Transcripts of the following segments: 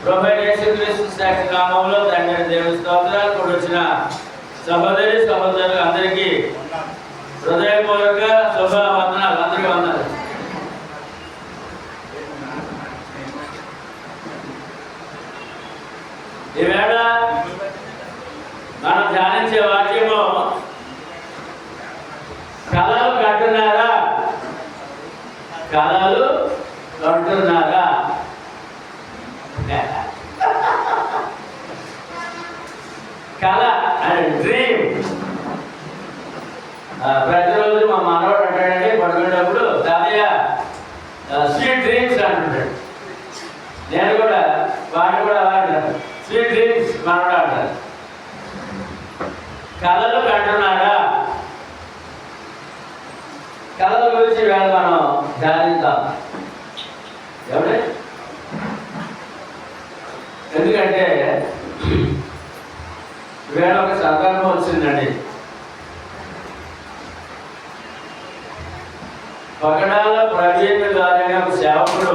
ప్రభువైన యేసుక్రీస్తు శ్రేష్ఠ నామములో తండ్రి దేవుని స్తోత్రాలు కూడా వచ్చిన సహోదరి సహోదరులు అందరికీ హృదయపూర్వక శుభవందనాలు. అందరికీ వందనాలు. ఈవేళ మనం ధ్యానించే వాక్యము కళలు కట్టున్నారా, కళలు కంటున్నారా? కళ అండ్ డ్రీమ్. ప్రతిరోజు మా మనవాడు అంటాడంటే పడుకునేటప్పుడు తాతయ్య స్వీట్ డ్రీమ్స్ అంటుంటాడు. నేను కూడా వాడిని కూడా అంటాను స్వీట్ డ్రీమ్స్ మనవాడు అంటారు. కళలు కంటున్నారా? కళల గురించి వేళ మనం ధ్యానిద్దాం. ఎవడే? ఎందుకంటే వేళ ఒక సందర్భం వచ్చిందండి. పగడాల ప్రవీణ్ గారైన ఒక సేవకుడు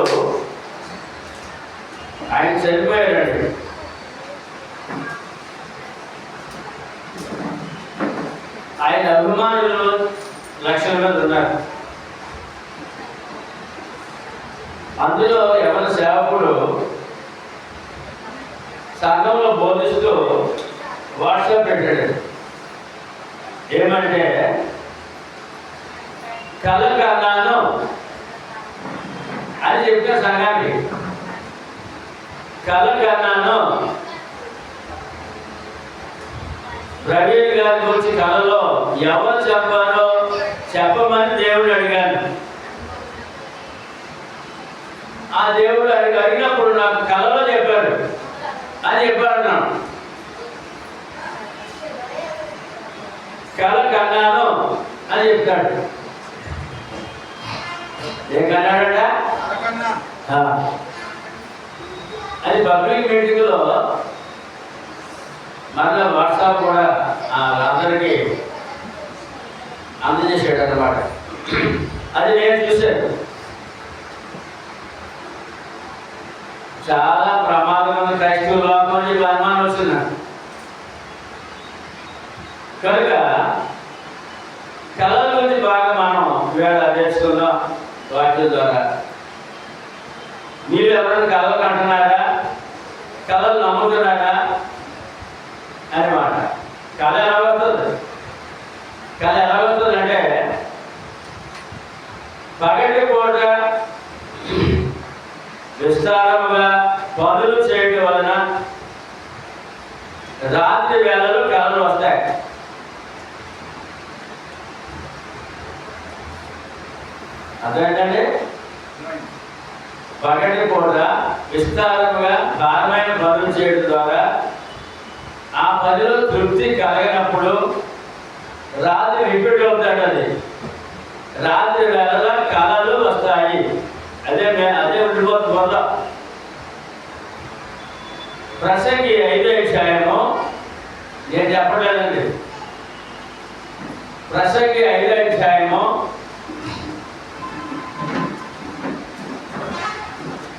ఆయన చనిపోయాడండి. ఆయన అభిమానులు లక్షల మంది ఉన్నారు. అందులో ఎవరి సేవకుడు సంఘంలో బోధిస్తూ వాట్సాప్ పెట్టాడు. ఏమంటే కళ కన్నాను అని చెప్తే సంఘానికి కళ కన్నాను. ప్రవీణ్ గారి గురించి కళలో ఎవరు చెప్పారో చెప్పమని దేవుడు అడిగాను. ఆ దేవుడు అడిగినప్పుడు నాకు కళలో చెప్పాడు అని చెప్పాడు. కళ కన్నాను అని చెప్తాడు. ఏం కన్నాడట? అది పబ్లిక్ మీటింగ్లో మళ్ళీ వాట్సాప్ కూడా అందరికీ అందజేసాడు అన్నమాట. అది నేను చూశాను. చాలా ప్రమాదమైన క్రైస్తవ లోకం అని అనుమానం వస్తున్నాడు. కనుక కళల గురించి బాగా మనం వేళ తెలుసుకుందాం వాక్యం ద్వారా. మీరు ఎవరైనా కళలు కంటున్నారా, కళలు నమ్ముతున్నారా అని మాట. కళ ఎలా వస్తుంది? కళ ఎలా వస్తుంది అంటే పగటి పూట విస్తారముగా పనులు చేయడం వలన రాత్రి వేళలో కళలు వస్తాయి. అదేంటంటే పగటి పూట విస్తారముగా భారమైన పనులు చేయడం ద్వారా ఆ పనిలో తృప్తి కలగనప్పుడు రాత్రి రిపీట్ అవుతాడు. అది రాత్రి వేళ కళలు వస్తాయి. అదే ఉండిపోతుంది మొదలు. ప్రసంగి 5వ అధ్యాయము నేను చెప్పలేదండి. ప్రసంగి 5వ అధ్యాయము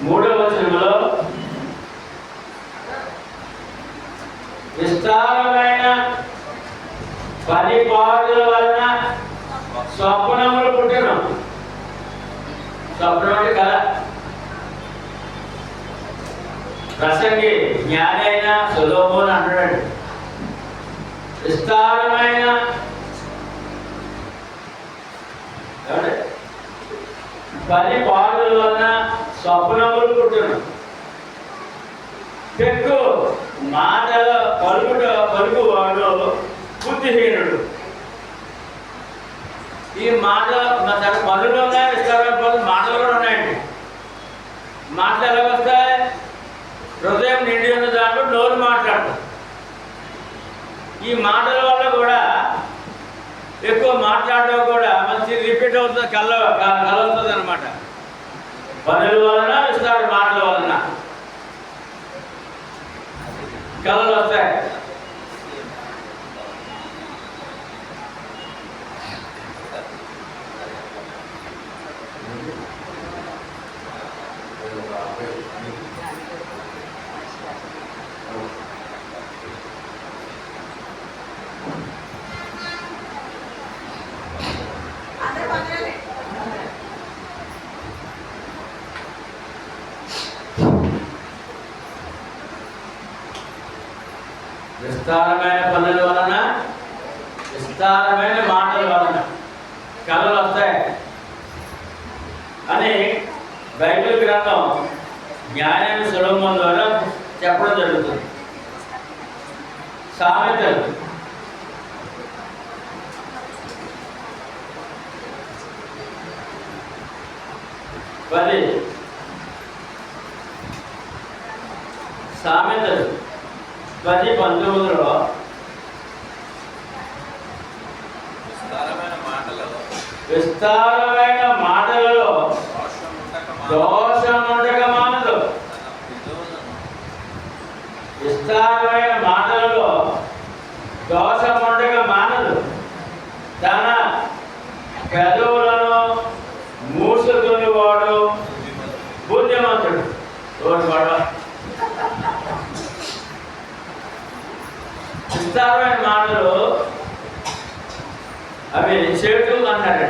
3వ వచనంలో విస్తారమైన పనిపాటుల వలన స్వప్నములు పుట్టిన. స్వప్నం అంటే కళ. ప్రసంగి జ్ఞాని అయిన సొలొమోను అంటాడు, విస్తారమైన పనిపాటుల వలన స్వప్నములు పుట్టిన. పెక్కు మాటల పలుకువాడు బుద్ధిహీనుడు. ఈ మాట తన పనులు ఉన్నాయి, విస్తారమైన పనులు మాటలు కూడా ఉన్నాయండి. మాటలు ఎలా వస్తాయి? హృదయం నిండి ఉన్న దాంట్లో నోరు మాట్లాడుతుంది. ఈ మాటల వల్ల కూడా ఎక్కువ మాట్లాడడం కూడా మంచి రిపీట్ అవుతుంది, కళ వస్తుంది అనమాట. పనుల వలన విస్తార మాటల వలన కళలు వస్తాయి. విస్తారమైన పనుల వలన, విస్తారమైన మాటల వలన కళలు వస్తాయి అని బైబిల్ గ్రంథం జ్ఞానాన్ని సొలొమోను ద్వారా చెప్పడం జరుగుతుంది. సామెతలు 10 సామెతలు 10:19 విస్తారమైన మాటలలో దోషముండక మానదు. విస్తారమైన మాటలలో దోషముండక మానదు. తన పెదవులను మూసుకుని వాడు బుద్ధిమంతుడు. విస్తారమైన మాటలు అవి చెడు అన్నాడు.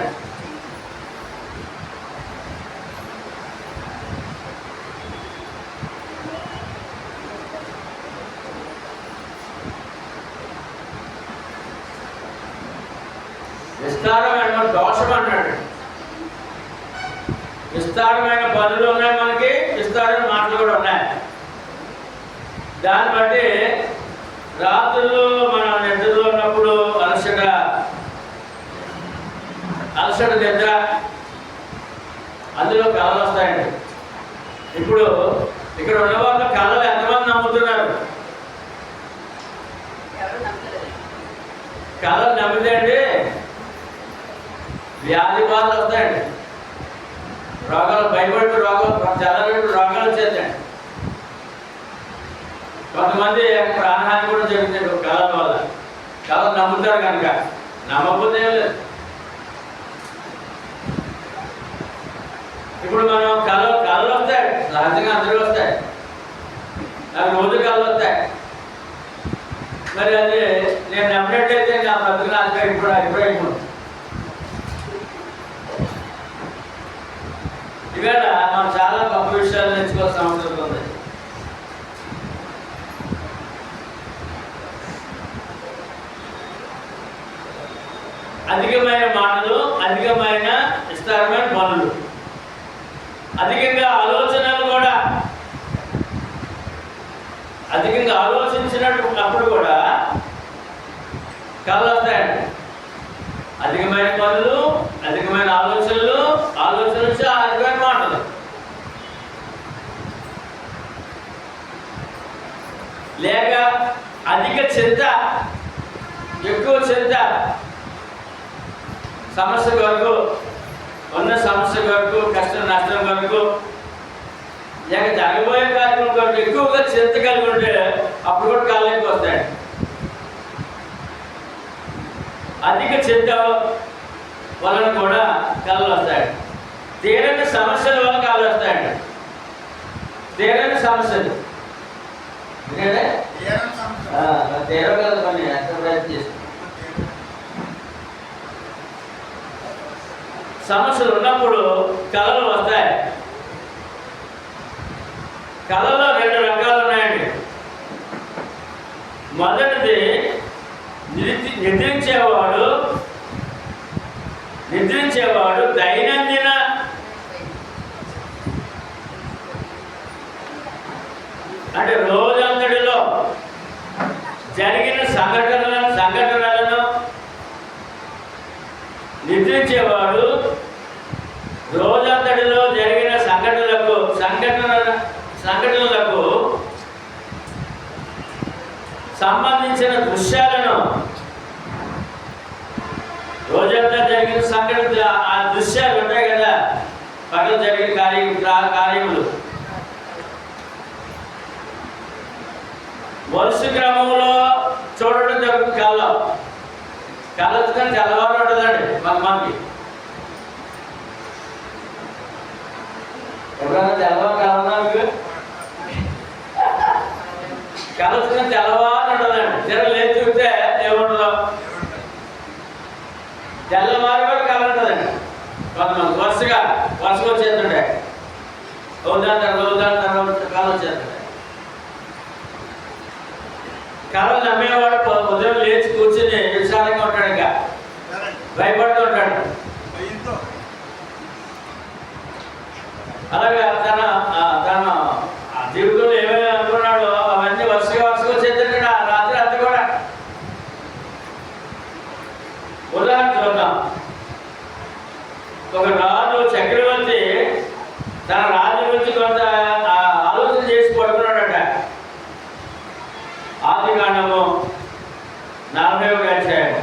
విస్తారమైన దోషం అన్నాడు. విస్తారమైన పనులు ఉన్నాయి, మనకి విస్తారమైన మాటలు కూడా ఉన్నాయి. దాన్ని బట్టి రాత్రులు మనం నిద్రలో ఉన్నప్పుడు అలసట నిద్ర, అందులో కళలు వస్తాయండి. ఇప్పుడు ఇక్కడ ఉన్న వాళ్ళు కళలు ఎంతమంది నమ్ముతున్నారు? కళలు నమ్మితే అండి వ్యాధి బాధలు వస్తాయండి, రోగాలు భయపడి చాలా రోగాలు వచ్చేస్తాయండి. కొంతమంది ప్రాణహాని కూడా జరుగుతుంది కళల వల్ల. కళలు నమ్ముతారు కనుక, నమ్మకపోతే ఏం లేదు. ఇప్పుడు మనం కళలు వస్తాయి, సహజంగా అందరూ వస్తాయి, నాకు రోజు కళలు వస్తాయి. మరి అది నేను నమ్మినట్టయితే నా బ్రతుకు నాకు ఇప్పుడు ఇవాళ మనం చాలా గొప్ప విషయాలు నేర్చుకోవాల్సిన అవసరం ఉంది. అధికమైన మాటలు, అధికమైన విస్తారమైన పనులు, అధికంగా ఆలోచనలు కూడా, అధికంగా ఆలోచించినప్పుడు కూడా కళలు వస్తాయండి. అధికమైన పనులు, అధికమైన ఆలోచనలు, ఆలోచనలు అధికమైన మాటలు. లేక అధిక చింత, ఎక్కువ చింత, సమస్య కొరకు, ఉన్న సమస్య కొరకు, కష్టం నష్టం కొరకు, లేక జరగబోయే కార్యక్రమం కొరకు ఎక్కువగా చింత కలిగి ఉంటే అప్పుడు కూడా కళలు ఎక్కువ వస్తాయండి. అధిక చింత వలన కూడా కళలు వస్తాయండి. తీరని సమస్యల వల్ల కళలు వస్తాయండి. తీరని సమస్యలు తీరగల పని ఎంత ప్రయత్నం చేస్తాం. సమస్యలు ఉన్నప్పుడు కళలు వస్తాయి. కళలో 2 రకాలు ఉన్నాయండి. మొదటిది నిద్రించేవాడు దైనందిన అంటే రోజంతటిలో జరిగిన సంఘటనలను నిద్రించేవాడు రోజంతటిలో జరిగిన సంఘటనలకు సంబంధించిన దృశ్యాలను, రోజంతా జరిగిన సంఘటన, ఆ దృశ్యాలు ఉంటాయి కదా, పగలు జరిగిన కార్యములు వరుస క్రమంలో చూడడం జరుగుతుంది. కళ్ళకి తెల్లవారు ఉంటుందండి మనకి. ఎవరైనా తెల్లవారు కావాలన్నా మీకు కళ్ళకి తెల్లవారు ఉంటుందండి. లేదు చూస్తే ఏముండదు, తెల్లవారు కూడా కళ ఉంటుందండి. కొంతమంది వరుసగా వచ్చేస్తుండే, ఉదాహరణ తర్వాత కళ వచ్చేస్తుండే. కళలు నమ్మేవాడు ఉదయం లేచి కూర్చుని విశాలంగా ఉంటాడు, ఇంకా భయపడుతూ ఉంటాడు. అలాగే తన తన జీవితంలో ఏమేమి అనుకున్నాడో అవన్నీ వరుసగా చేద్దాడు రాత్రి అంతా కూడా. ఉదాహరణ చూద్దాం. ఒక రాజు చక్రవర్తి తన రాజు గురించి కొంత ఆలోచన చేసి పడుకున్నాడట. ఆదికాండము 40వ అధ్యాయం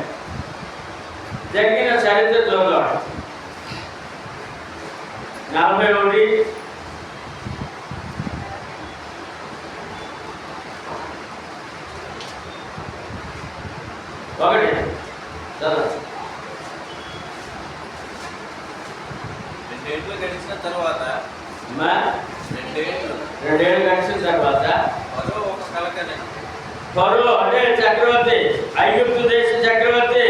జరిగిన చరిత్ర చూద్దాం. 41 రెండేళ్ళు గడిచిన తర్వాత ఫరో అంటే చక్రవర్తి, ఐగుప్తు దేశ చక్రవర్తి,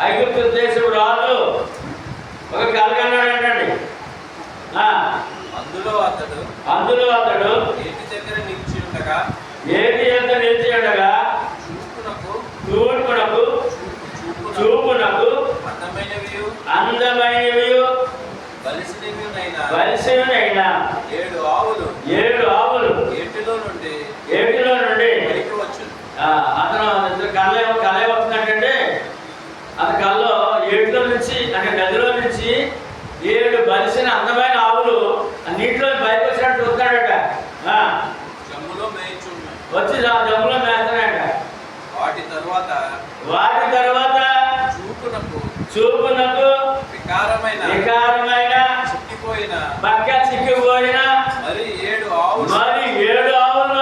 ఐగుప్తు దేశం రాజు ఒక కల కన్నాడంటండి. అందులో అతడు ఏటి దగ్గర నిలిచి ఉండగా చూపునకు అందమైనవి బలిసినవైన 7 ఆవులు ఏటిలో నుండి అతను కళ వస్తున్నట్టంటే అతని కళ్ళలో ఏటిలో నుంచి అంటే నదిలో నుంచి 7 బలిసిన అందమైన ఆవులు నీటిలో బయటకు వచ్చినట్టు చూస్తాడట. వచ్చి జమ్ములో మేస్తున్నాడట. వాటి తర్వాత చూపునకు వికారమైన చిక్కిపోయిన మరి 7 ఆవులు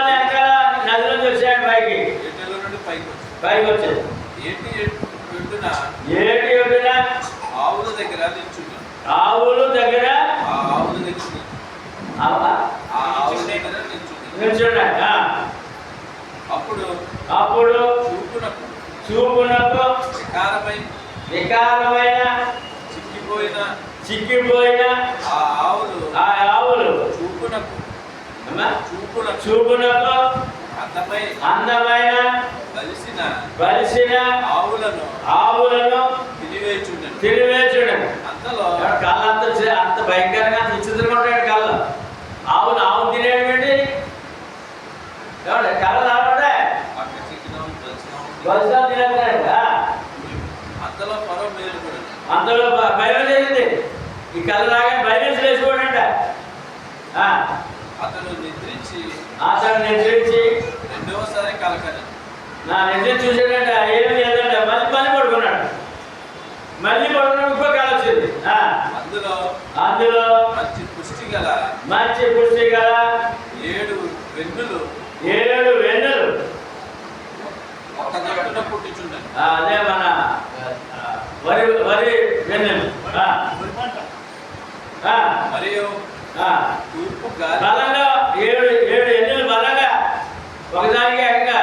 వెనకాల నదిలో వచ్చాడు, పైకి వచ్చాడు. ఏటి ఒడ్డున ఆవుల దగ్గర నిల్చున్నాడు. అప్పుడు చూపునకు వికారమైన చిక్కిపోయిన ఆ ఆవులు చూపునకు అందమైన బలిసిన ఆవులను తిరివేచుండను. కళ్ళంత అంత భయంకరంగా విచిత్రంగా ఉంటాడు. కళ్ళు ఆవును తినేటువంటి కళ్ళ రావడే బలిసాలు తినేస్తున్నాడు. అంతలో భయం చేసింది. ఈ కళ్ళ రాగానే భయం వేసుకోడంట. అతను నిద్రించి రెండవసారి నా నిద్ర చూసాడంట. ఏమి లేదంట. మళ్ళీ పడుకున్నాడు. ఇంకో కళ వచ్చింది. అందులో మంచి పుష్టి గల 7 వెన్నులు ఒక జట్టున పుట్టించుండను. అదే మన వరి వెన్నెలు. మరియు తూర్పు బలంగా 7 ఎన్నులు బలంగా ఒకదానికి ఇంకా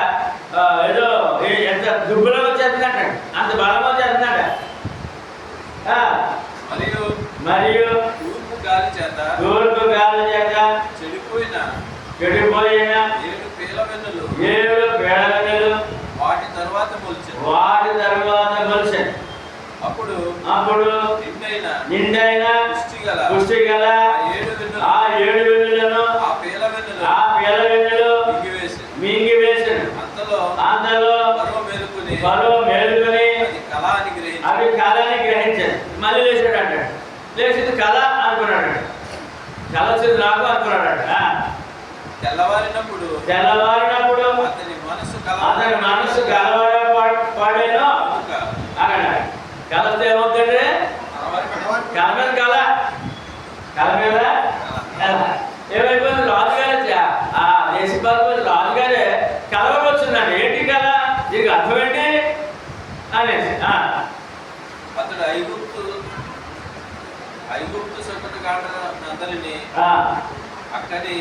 ఏదో ఎంత దుబ్బులో వచ్చేస్తుందంట, అంత బలం వచ్చేస్తుందంట. మరియు తూర్పు గాలి చేత చెడిపోయిన 7 పేల వెన్నులు వాటి తర్వాత మొలిచాయి. అప్పుడు నిండైన పుష్టి గల ఆ 7 వెన్నులను ఆ పేల వెన్నులు మింగివేసాడు. అంతలో ఫరో మేలుకొని అవి కళని గ్రహించాడు. మళ్ళీ లేచాడు అంటాడు. లేచింది కళ అనుకున్నాడు. కళ వచ్చింది నాకు అనుకున్నాడు. తెల్లవారినప్పుడు అతని మనసు పాడేనో అక్కడ కళ వస్తే ఏమవుతుందంటే కళ మీద ఏమైపోయింది. రాజుగారే ఆ దేశపాల రాజుగారే కళలోకి వచ్చిందండి. ఏంటి కళ, దీనికి అర్థం ఏంటి అనేసి అతడు ఐగుప్తు సంపదగాండ్రందరినీ అక్కడి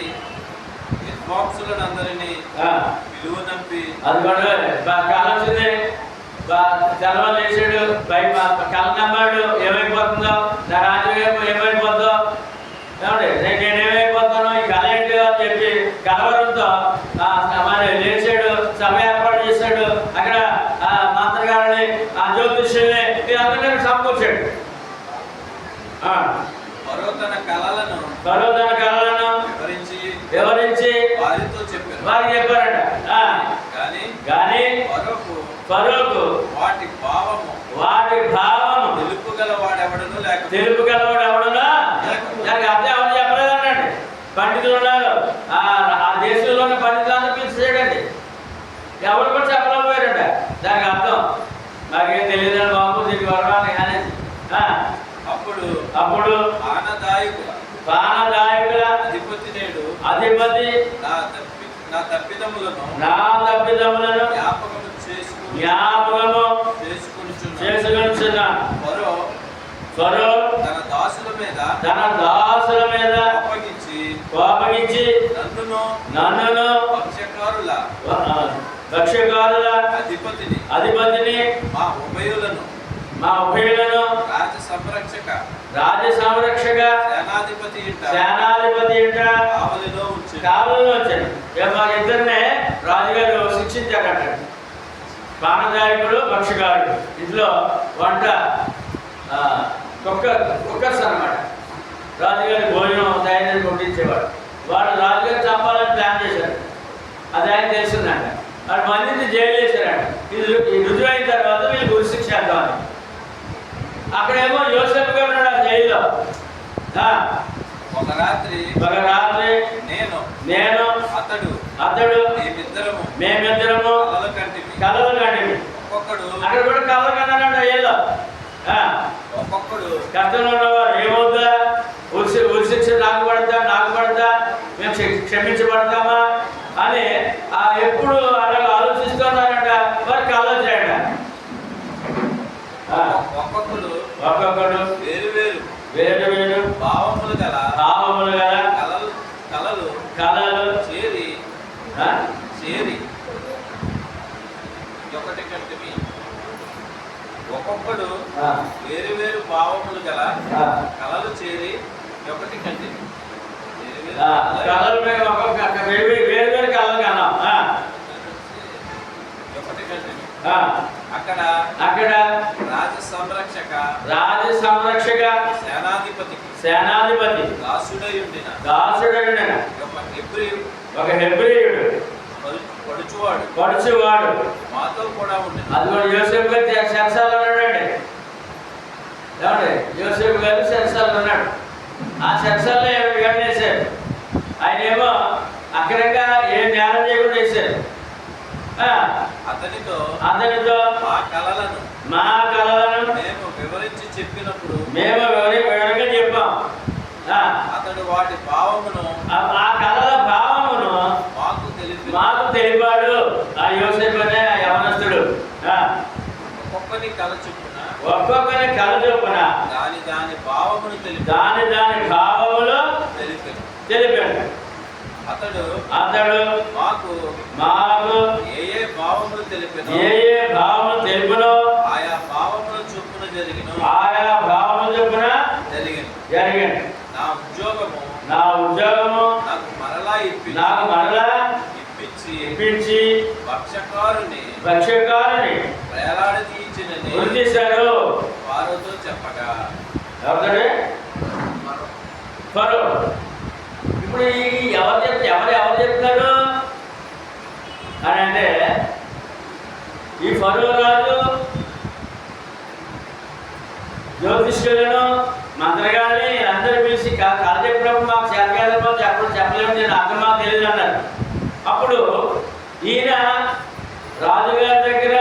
విద్వాంసులందరినీ విలువనంపి కాలం వచ్చింది. తెల్లవారు వేసాడు, కళ నమ్మాడు. ఏమైపోతుందో నా రాజు ఏమైపోతుందో, నేనేమైపోతాను, ఈ కళ ఏంటి చెప్పి కలవరంతో మరి లేచాడు, సభ ఏర్పాటు చేశాడు. అక్కడ మంత్రగారిని, జ్యోతిష్యుల్ని వీరందరినీ సమకూర్చాడు. ఫరో తన కలలను వివరించి వారికి చెప్పారట. కానీ ఫరోకు వాటి భావము తెలుపుగలవాడు ఎవడను దానికి అర్థం ఎవరు చెప్పలేదన్నాడు. పండితులు ఉన్నారు, ఆ దేశంలోని పండితులందరూ పిలిచేయడండి, ఎవరు కూడా చెప్పలేకపోయారంట. దానికి అర్థం నాకేం తెలియదు బాబు, దీనికి వరవాలని అనేది. అప్పుడు పానదాయకుల అధిపతి నా తప్పిదములను జ్ఞాపకము చేసుకొనుచున్న ఫరో తన దాసుల మీద కోపగించి నన్నును భక్ష్యకారుల అధిపతిని మా ఉభయులను రాజ సంరక్షక సేనాధిపతి కావలిలో వచ్చాడు. మా ఇద్దరినే రాజుగారు శిక్షించాడట. పానదాయకుడు, భక్ష్యకారుడు. ఇంట్లో వంట కుక్కర్స్ అన్నమాట. రాజుగారి భోజనం తయారు కొట్టించేవాడు. వాడు రాజుగారు చంపాలని ప్లాన్ చేశాడు. అది ఆయన తెలుస్తుందంట. వాడు మందిని జైలు చేశారంట. ఇది రుజువు అయిన తర్వాత వీళ్ళు ఉరిశిక్ష చేద్దామని. అక్కడేమో యోసేపు గారు ఉన్నాడు ఆ జైల్లో. ఒక రాత్రి నేను అతడు మేమిద్దరము కలలు కంటివి. అక్కడ కూడా కలలు కన్నాడు అయ్యేలో. కష్టంలో ఉన్నవారు ఏమవుద్దా, ఉరిశిక్ష నాకు పడతా మేము క్షమించబడతామా అని ఎప్పుడు అలా ఆలోచిస్తున్నారంట. వారు కలలు వచ్చాయంట. ఒక్కొక్కడు వేరు భావములు గల కలలు చేరి ఒకటి కంటివి. ఒక్కొక్కడు వేరు భావములు గల కలలు చేరి ఒకటి కంటివి. కలలు వేరు కలలు కన్నా ఒకటి కంటివి. అక్కడ రాజ సంరక్షక సేనాధిపతి దాసుడై ఉండిన ఒక హెబ్రీయుడు పడుచువాడు మాతో కూడా ఉండి. అది కూడా యోసేపు గారు చెరసాలలో ఉన్నాడండి. ఏమండి, యోసేపు గారు చెరసాలలో ఉన్నాడు. ఆ చెరసాలలో ఏం చేశారు? ఆయన ఏమో అక్రంగా ఏ నేరం చేయకుండా చేశారు. అతనితో మా కలలను మేము వివరించి చెప్పినప్పుడు మేము వివరంగా చెప్పాం. అతడు వాటి భావమును ఆ కళల భావమును మాకు తెలిపాడు. ఆ యోసేపు అనే యవనస్తుడు ఒక్కొక్కని కళ చొప్పున దాని భావమును దాని భావములు తెలిపాడు. అతడు మాకు ఏ భావములు తెలిపినో ఆయా భావముల చొప్పున జరిగిన నా ఉద్యోగము నాకు మరలా ఇప్పించి భక్ష్యకారుని వేలాడదీయించినని గుర్తిస్తారు. వారితో చెప్పగా ఫరో ఇప్పుడు ఎవరు చెప్తారు అని అంటే, ఈ ఫరో రాజు జ్యోతిష్యులను, మంత్రగాన్ని అందరూ పిలిచి కథ చెప్పినప్పుడు మాకు చేతకాలేమో చెప్పలేము, నేను అర్థం మాకు తెలియదు అన్నారు. అప్పుడు ఈయన రాజుగారి దగ్గర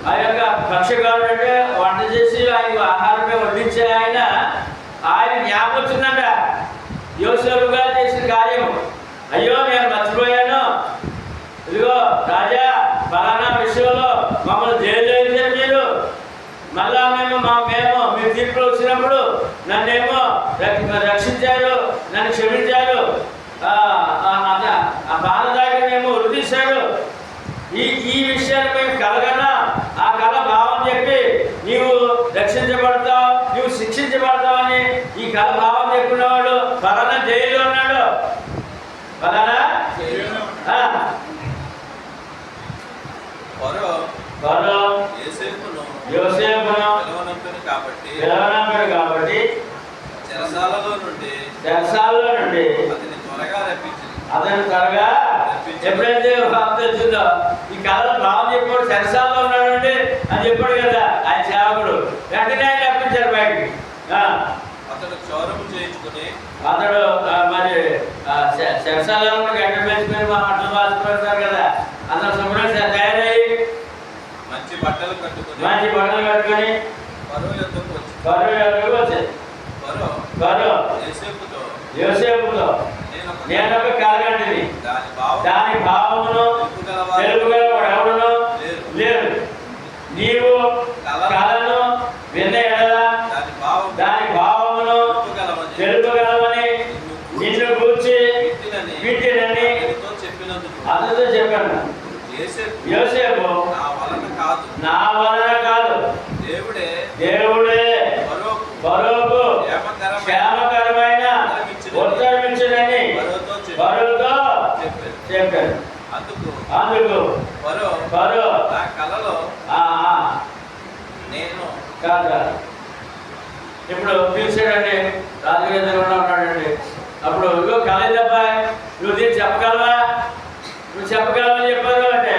ఆ యొక్క భక్ష్యకారుడు అంటే వంట చేసి ఆయన ఆహారమే వడ్డించే ఆయన జ్ఞాపకం వచ్చిందంట యోసేపు గారు చేసిన కార్యం. అయ్యో నేను మర్చిపోయాను, ఇదిగో రాజా ఫలానా విషయంలో మమ్మల్ని జైలు వేయించారు మీరు, మళ్ళా మేము మీ తీర్పులో వచ్చినప్పుడు నన్నేమో రక్షించారు, నన్ను క్షమించారు, ఆ బాధదాయకనేమో వదిలేశాడు. ఈ విషయాన్ని మేము కలగనా ఆ కళ భావం చెప్పి నీవు రక్షించబడతావు, నువ్వు శిక్షించబడతావని ఈ కళ భావం చెప్పినవాడు ఫలానా జైల్లో ఉన్నాడు. అతను త్వరగా ఎప్పుడైతే వార్త వచ్చిందో ఈ కళలో భావం చెప్పాడు సరసాల్లో ఉన్నాడండి అని చెప్పాడు కదా ఆయన సేవకుడు. వెంటనే ఆయన తప్పించారు బయటికి. అతడు క్షౌరము చేయించుకుని అతడు మరి సరసాలలో గడ్డ పెంచుకొని మా మట్టలు మార్చుకుంటారు కదా, అతను శుభ్రంగా తయారయ్యి మంచి బట్టలు కట్టుకుని ఫరో యొద్దకు వచ్చాయి. ఫరో యోసేపుతో నేను ఒక కలగంటిని, దాని భావమును తెలుపుగలవాడు ఎవడును లేరు. నీవు కళను విన్న ఎడల దాని భావమును తెలుపగలవని నిన్ను కూర్చి వింటినని అతనితో చెప్పాను. యోసేపు నా వలన కాదు, దేవుడే ఫరోకు క్షేమకరమైన ఉత్తరమించునని ఫరోతో చెప్పారు. అందుకు ఫరో కళలో నేను కాదు ఇప్పుడు పిలిచాడండి, రాజుగారి ఉన్నాడండి. అప్పుడు ఇగో కాలేదబ్బా, నువ్వు దీన్ని చెప్పగలవా, నువ్వు చెప్పగలవని చెప్పారు అంటే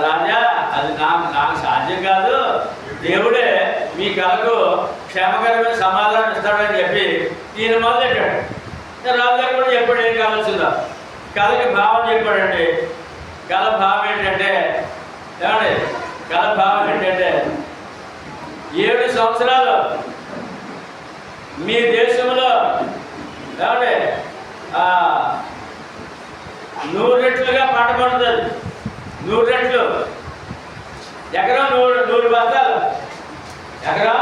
రాజా అది నాకు సాధ్యం కాదు, దేవుడే మీ కళకు క్షేమకరమైన సమాధానం ఇస్తాడని చెప్పి ఈయన మొదలెట్టాడు. రాజుగారు కూడా చెప్పాడు ఏం కావాల్సిందో. కళకి భావం చెప్పాడండి. కళ భావం ఏంటంటే ఏమండి, కళ భావం ఏంటంటే 7 సంవత్సరాలు మీ దేశంలో ఏమండి 100 రెట్లుగా పంట పండుతుంది. 100 రెట్లు, ఎకరం 100 బస్తాలు, ఎకరం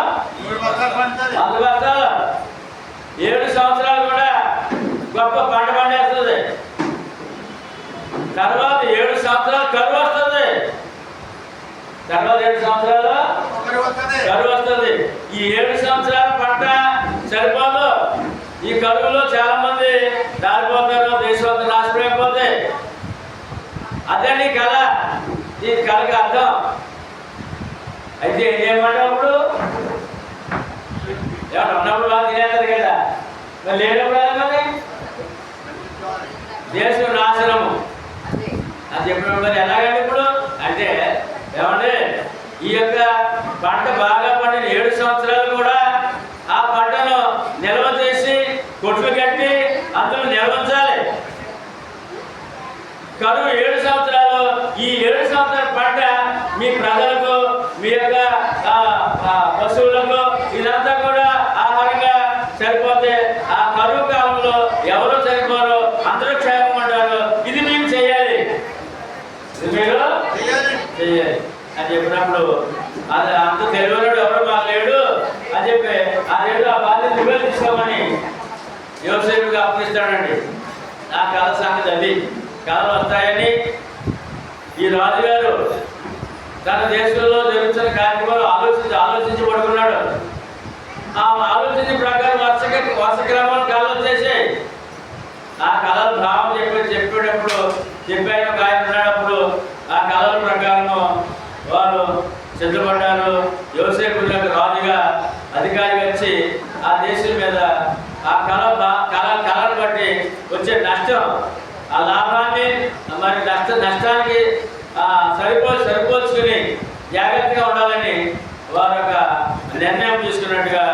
100 బస్తాలు. 7 సంవత్సరాలు కూడా గొప్ప పంట పండేస్తుంది. తర్వాత 7 సంవత్సరాలు కరువు వస్తుంది. తర్వాత 7 సంవత్సరాలు కరువు వస్తుంది. ఈ 7 సంవత్సరాల పంట సరిపోదు. ఈ కరువులో చాలా మంది దారిపోతారు, దేశం నాశనమైపోతే. అదే నీ కళ, ఈ కళకి అర్థం. అయితే ఏం చేయమంటావు? అప్పుడు ఏమన్నా ఉన్నప్పుడు వాళ్ళు తినేస్తారు కదా, మరి లేనప్పుడు మరి దేశం నాశనము అని చెప్పినప్పుడు మరి ఎలాగండి ఇప్పుడు అంటే ఏమంటే ఈ యొక్క పంట బాగా పండిన 7 సంవత్సరాలు కూడా ఆ పంటను నిల్వ చేసి కొట్లు కట్టి అందులో నిల్వంచాలి. కరువు 7 సంవత్సరాలు, ఈ 7 సంవత్సరాల పంట మీ ప్రజలకు, మీ యొక్క పశువులకు ఇదంతా కూడా ఆహారంగా సరిపోతే ఆ కరువు కాలంలో ఎవరు సరిపోరు, అందరూ క్షేమం ఉంటారు. ఇది మేము చేయాలి, ఇది మీరు చేయాలి అని చెప్పినప్పుడు అది అంత తెలియనాడు ఎవరు మాకు లేడు అని చెప్పి ఆ బాధ్యత నువ్వే తీసుకోమని యోసేపుగా అప్పగిస్తాడండి. ఆ కళ సంగతి అది. కళలు వస్తాయని ఈ రాజుగారు తన దేశంలో జరుగుతున్న కార్యక్రమాలు ఆలోచించి పడుకున్నాడు. ఆ ఆలోచించిన ప్రకారం వరుస క్రమాలు కళలు వచ్చేసాయి. ఆ కళల భావం చెప్పాడు ఒక ఆయన ఉన్నప్పుడు ఆ కళల ప్రకారం వారు సిద్ధపడ్డారు. యోసేపు రాజుగా అధికారిగా వచ్చి ఆ దేశం మీద ఆ కళను బట్టి వచ్చే నష్టం, ఆ లాభాన్ని మరి నష్టానికి సరిపోల్చుకుని జాగ్రత్తగా ఉండాలని వారు ఒక నిర్ణయం తీసుకున్నట్టుగా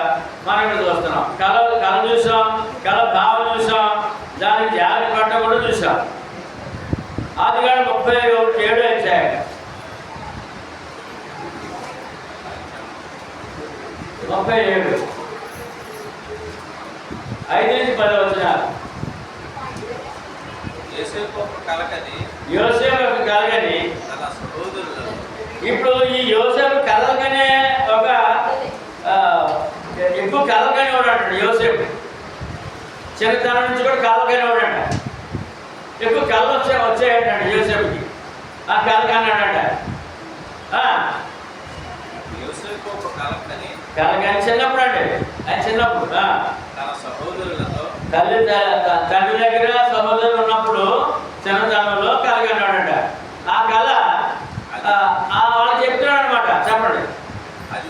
మనం ఇక్కడ చూస్తున్నాం. కళ చూసాం, కళ భావం చూసాం, దానికి జాగ్రత్త పట్టడం కూడా చూసాం. ఆదికాండం 37 వచ్చాయి. 37 5 నుంచి 10 వచ్చినారు. యోసేపు ఒక కలగని ఇప్పుడు ఈ యోసేపు కలగనే ఒక ఎక్కువ కలగని వాడు. యోసేపు చిన్నతనం నుంచి కూడా కలగని వాడంట. ఎక్కువ కళ వచ్చాయంట యోసేపుకి. ఆ కలగన్నాడంట. కలగని చిన్నప్పుడు అండి, ఆయన చిన్నప్పుడు తండ్రి దగ్గర సహోదరులు ఉన్నప్పుడు చిన్నతనంలో కలగన్నాడంట. ఆ కళ వాళ్ళు చెప్తున్నాడు అనమాట. చెప్పండి. అది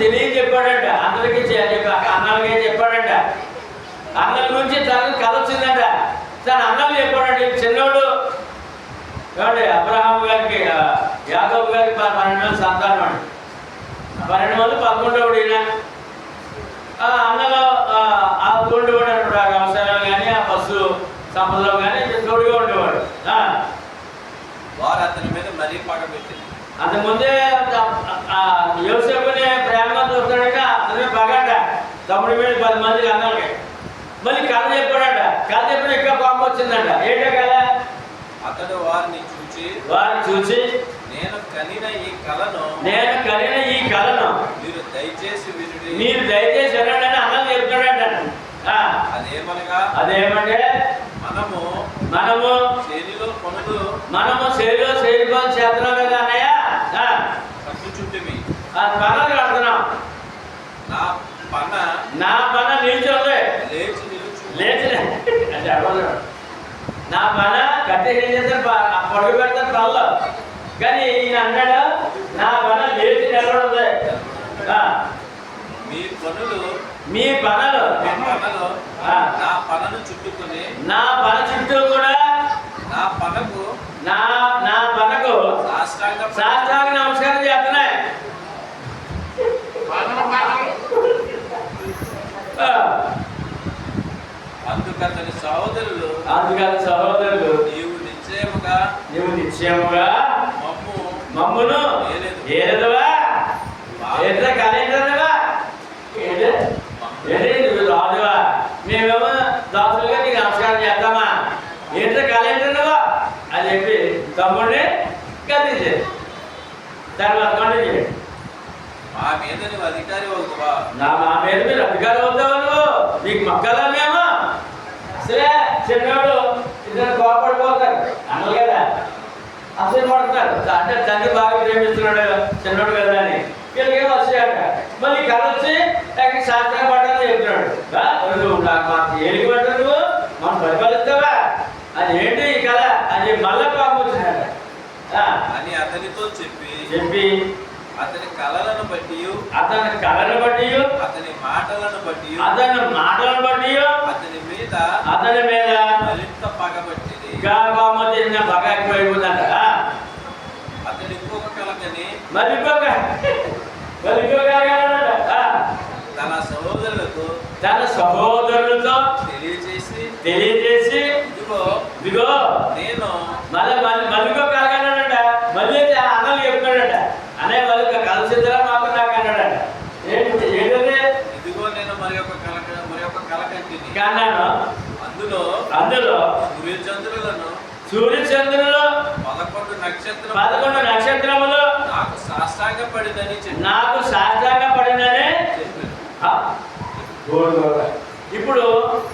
తెలియచెప్పడంట. అందరికీ అన్నలకే చెప్పాడంట. అన్నల గురించి తనకు కథ వచ్చిందంట. తన అన్నలు చెప్పాడండి. చిన్నోడు ఏమండి అబ్రహాం గారికి యాకోబు గారికి 12 మంది సంతానం అండి. 12 మంది 11వ ఈయన. ఆ అన్నలో ఆ తోడు కూడా వ్యవసాయంలో కానీ ఆ పశు సంపదలో కానీ తోడుగా ఉండేవాడు. వారు అతని మీద మరీ పగబెట్టింది. అంతకుముందే యోసేపుని ప్రేమగా చూస్తాడట. అతని పగట తమ్ముడి మీద 10 మందికి అన్నలకి. మళ్ళీ కథ చెప్పాడట. కథ చెప్పిన ఇంకా కోపం వచ్చిందంట. ఏంటో కదా అతడు వారిని చూచి నేను కనిన ఈ కలను మీరు దయచేసి వినండి అని అన్నలు చెప్తాడట. అదేమంటే మనము చేనిలో పనులు చేస్తున్నాం కదా అన్నయ్య. కట్టు చుట్టిమి పనులు కడుతున్నాం. నా పన నిల్చోంది లేచి అంటే అడవదు. నా పన కట్టి ఏం చేస్తారు పొడుగు పెడతారు పనులు. కానీ ఈయన అన్నాడు నా పన లేచి నిలబడుంది. మీ పనులు నా పనను చుట్టుకుని నా పన చుట్టూ కూడా నా పనకు సాష్టాంగ నమస్కారం చేస్తున్నాయి. అందుకని సహోదరులు నీవు నిశ్చయముగా మమ్మును ఏదవా కలేంటవా రాజువా మేమేమో దాసులుగా నీకు నమస్కారం చేస్తామా ఏంటో కలేంటవా అని చెప్పి తమ్ముడిని గద్దించారు. తర్వాత పండించాడు. మా మీద నువ్వు అధికారి అవుతావా? మా మీద మీరు అధికారి అవుతావా? నువ్వు నీకు మొక్కలా మేము సరే. చిన్నవాడు ఇద్దరు కోపడిపోతారు అన్నలు కదా. అసలు పడతారు అంటే తండ్రి బాగా ప్రేమిస్తున్నాడు చిన్నోడు కదా అని వీళ్ళకి వచ్చాక మళ్ళీ కథ వచ్చి శాస్త్రం పడ్డాలని చెప్తున్నాడు. మాకు ఏలికి పడ్డా నువ్వు మనం పరిపాలిస్తావా అది ఏంటి ఈ కళ అని మళ్ళా కోపం వచ్చినాడు అని అతనితో చెప్పి అతని కళలను బట్టి అతని మాటలను బట్టి అతని మీద మరింత పగబట్టింది. పగ ఎక్కువైపోతుందంట. అతని ఇంకొక కలకని మరి తన సహోదరులతో తెలియజేసి ఇదిగో నేను మళ్ళీ కలగన్నాడట. మళ్ళీ అన్నలు చెప్తాడట. అనే వాళ్ళు కలిసిద్దరా మాకు నాకు అన్నాడట. ఏంటది? ఇదిగో నేను మరి ఒక కలకంటిని కన్నాను. అందులో సూర్యచంద్రులు 11 నక్షత్రములు నాకు సాష్టాంగపడిందని ఇప్పుడు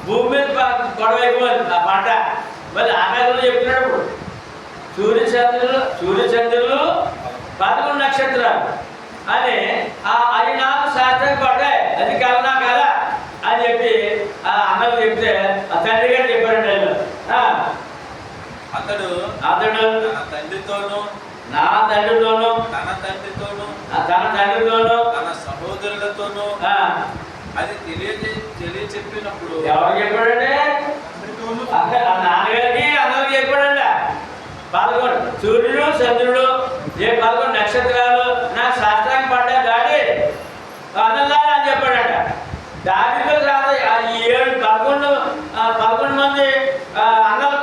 భూమి మీద గొడవైపోయింది ఆ పంట. మళ్ళీ ఆకాశంలో చెప్తున్నాడు. ఇప్పుడు సూర్యచంద్రులు 11 నక్షత్రాలు అని అవి నాకు శాస్త్రం పడ్డాయి. అది కలనా కదా అని చెప్పి ఆ అన్నలు చెప్తే ఆ తండ్రి గారు చెప్పారండి. అతడు నా తండ్రితోనూ తన సహోదరులతోనూ అది తెలియచెప్పినప్పుడు ఎవరు చెప్పాడండి? నాన్నగారికి అన్నలకి చెప్పాడండి. 11 సూర్యుడు చంద్రుడు 11 నక్షత్రాలు నా శాస్త్రానికి పడ్డా డాడీ అన్నలా అని చెప్పాడట. దానిలో ఈ 11 మంది అన్నల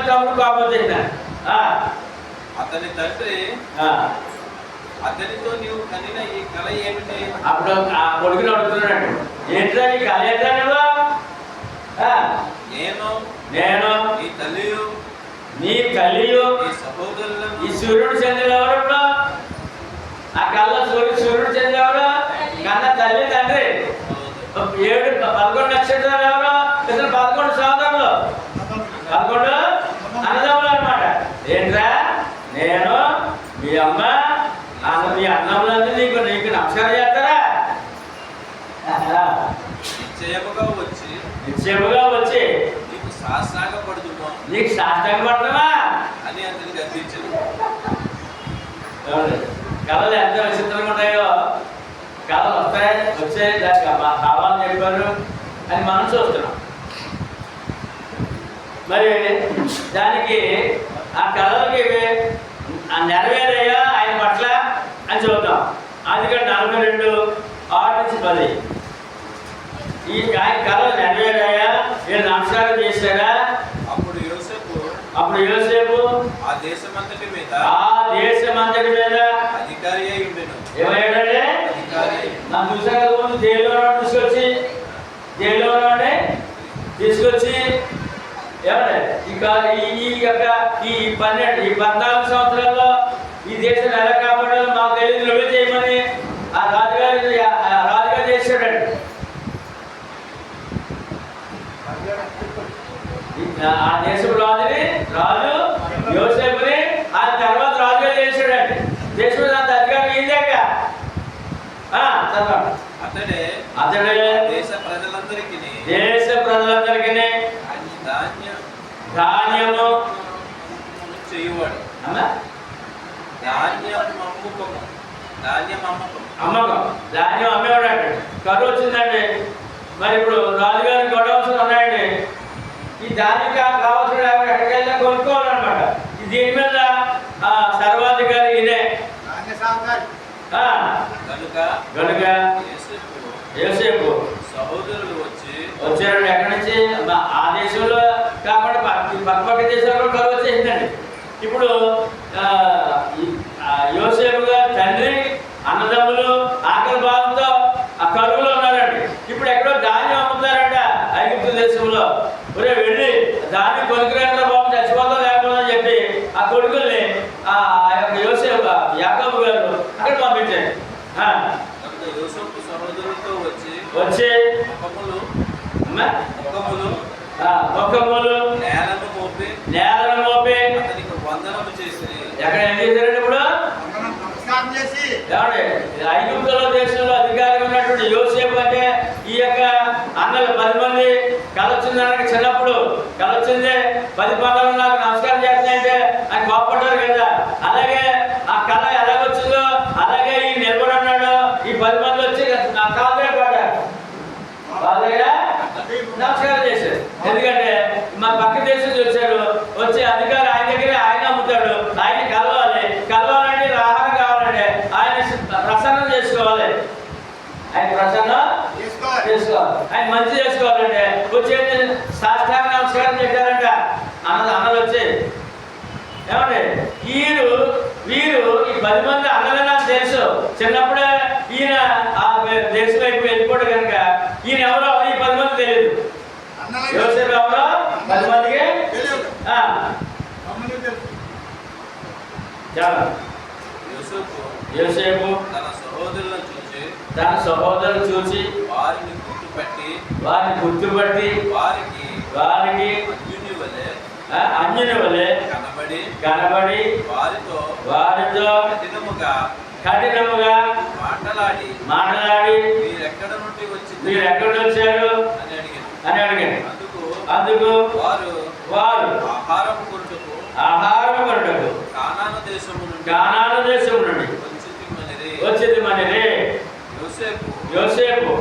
తమ్ముడు కోపం చేశారు. అతని తండ్రి అతనితో నీవు కనిన ఈ కళ ఏమిటి? అప్పుడు ఆ కొడుకుని అడుగుతున్నాడు. ఏంట్రా ఈ కళ ఏంట్రా నువ్వు? నేను నీ కలియు ఈ సహోదరులను ఈ సూర్యుడు చంద్రుడు ఎవరు? ఆ కళ్ళ సూర్యుడు చంద్రుడు ఎవరు? కన్న తల్లి తండ్రి. 11 నక్షత్రాలు ఎవరు? ఇతను 11 సోదరులు 11 అన్నదమ్ములు అన్నమాట. ఏంట్రా నేను మీ అమ్మ మీ అన్నములందరూ నీకు నమస్కారం చేస్తారా? నిశ్చయముగా వచ్చి నీకు సాష్టాంగపడుతున్నా నీకు సాష్టాంగపడతావా అని అతనికి గద్దించింది. కళలు ఎంత విచిత్రంగా ఉంటాయో. కళలు వచ్చే దానికి కావాలని చెప్పారు అని మనం చూస్తున్నాం. మరి దానికి ఆ కళలకి నెరవేరయ్యా ఆయన పట్ల అని చూద్దాం. అందుకని 42:6-10 ఈ ఆయన కళలు నెరవేరయ్యా, వీళ్ళు నమస్కారం చేశారా? అప్పుడు యోసేపు ఆ దేశమంతటి మీద అధికారి అయి ఉండెను. ఏమయ్యాడంటే నాకు చూసాక ముందు జైల్లో తీసుకొచ్చి ఏమంటే ఈ 14 సంవత్సరాల్లో ఈ దేశం ఎలా కాపాడాలో మాకు తెలియదు, నువ్వే చేయమని ఆ రాజుగారు చేశాడండి. ఆ దేశం రాజు యోసేపుని ఆ తర్వాత రాజుగా చేశాడండి. దేశం అంత అధికారం ఏందాక అతడే దేశ ప్రజలందరికీ ధాన్యము చేయువాడు. ధాన్యం అమ్మేవాడు అండి. కరువు వచ్చిందండి. మరి ఇప్పుడు రాజుగారి గొడవలు ఉన్నాయండి. ఈ ధాన్యం కావాల్సిన ఎక్కడికి వెళ్ళినా కొనుక్కోవాలన్నమాట. దీని మీద సర్వాధికారి ఇదే కనుక యోసేపు సహోదరులు వచ్చారండి. ఎక్కడి నుంచి? ఆ దేశంలో కాకుండా పక్క దేశాల్లో కరువు వచ్చేసిందండి. ఇప్పుడు యోసేపు గారి తండ్రి అన్నదమ్ములు ఆకలి బాధతో ఆ కరువులో ఉన్నారండి. ఇప్పుడు ఎక్కడో ధాన్యం అమ్ముతారంట ఐగుప్తు దేశంలో. ఒరే వెళ్ళి ధాన్యం కొనుక్కురంటే బాబు చచ్చిపోతాం లేకపోతే అని చెప్పి ఆ కొడుకుల్ని ఆ యొక్క యోసేపు యాకోబు గారు అక్కడ పంపించారు. సహోదరులతో వచ్చి ముఖములు నేలను మోపి వందనము చేసి ఎక్కడ ఏం చేశారండి? ఇప్పుడు ఐగుప్తుల దేశంలో అధికారం ఉన్నటువంటి యోసేపు అంటే ఈ యొక్క అన్నలు 10 మంది కళ వచ్చిందనక చిన్నప్పుడు కళ వచ్చింది 10 పనులు నాకు నమస్కారం చేస్తున్నాయంటే ఆయన కోపడ్డారు కదా. అలాగే ఆ కళ ఎలాగొచ్చిందో అలాగే ఈ నిలబడి ఉన్నాడు. ఈ 10 మంది వచ్చి నా కాళ్ళ దగ్గర పడ్డారు, వాళ్ళ దగ్గర నమస్కారం చేశారు. ఎందుకంటే మా పక్క దేశం నుంచి వచ్చారు. వచ్చి అధికారి ఆయన దగ్గర ఆయన అమ్ముతాడు. ఆయన కలవాలంటే ఆహారం కావాలంటే ఆయన ప్రసన్నం చేసుకోవాలి. ఆయన ప్రసన్నం చేసుకోవాలి. ఆయన మంచి చేసుకోవాలంటే వచ్చేది సాష్టాంగ నమస్కారం చేశారంట అన్నలు వచ్చి. ఏమండి వీరు ఈ 10 మంది అన్నలు నాకు తెలుసు. చిన్నప్పుడే ఈయన ఆ దేశం వైపు వెళ్ళిపోడు కనుక ఈయన ఎవరో ఈ 10 మంది తెలియదు. యోసేపు ఎవరో 10 మందికి యోసేపు తన సహోదరులను చూసి వారిని గుర్తుపట్టి వారికి అన్యుని వలె కనబడి వారితో కఠినముగా మాట్లాడి మీరు ఎక్కడ వచ్చారు అని అడిగారు. అందుకు వారు ఆహారం కొరటకు కానాను దేశము నుండి వచ్చింది మనది. యోసేపు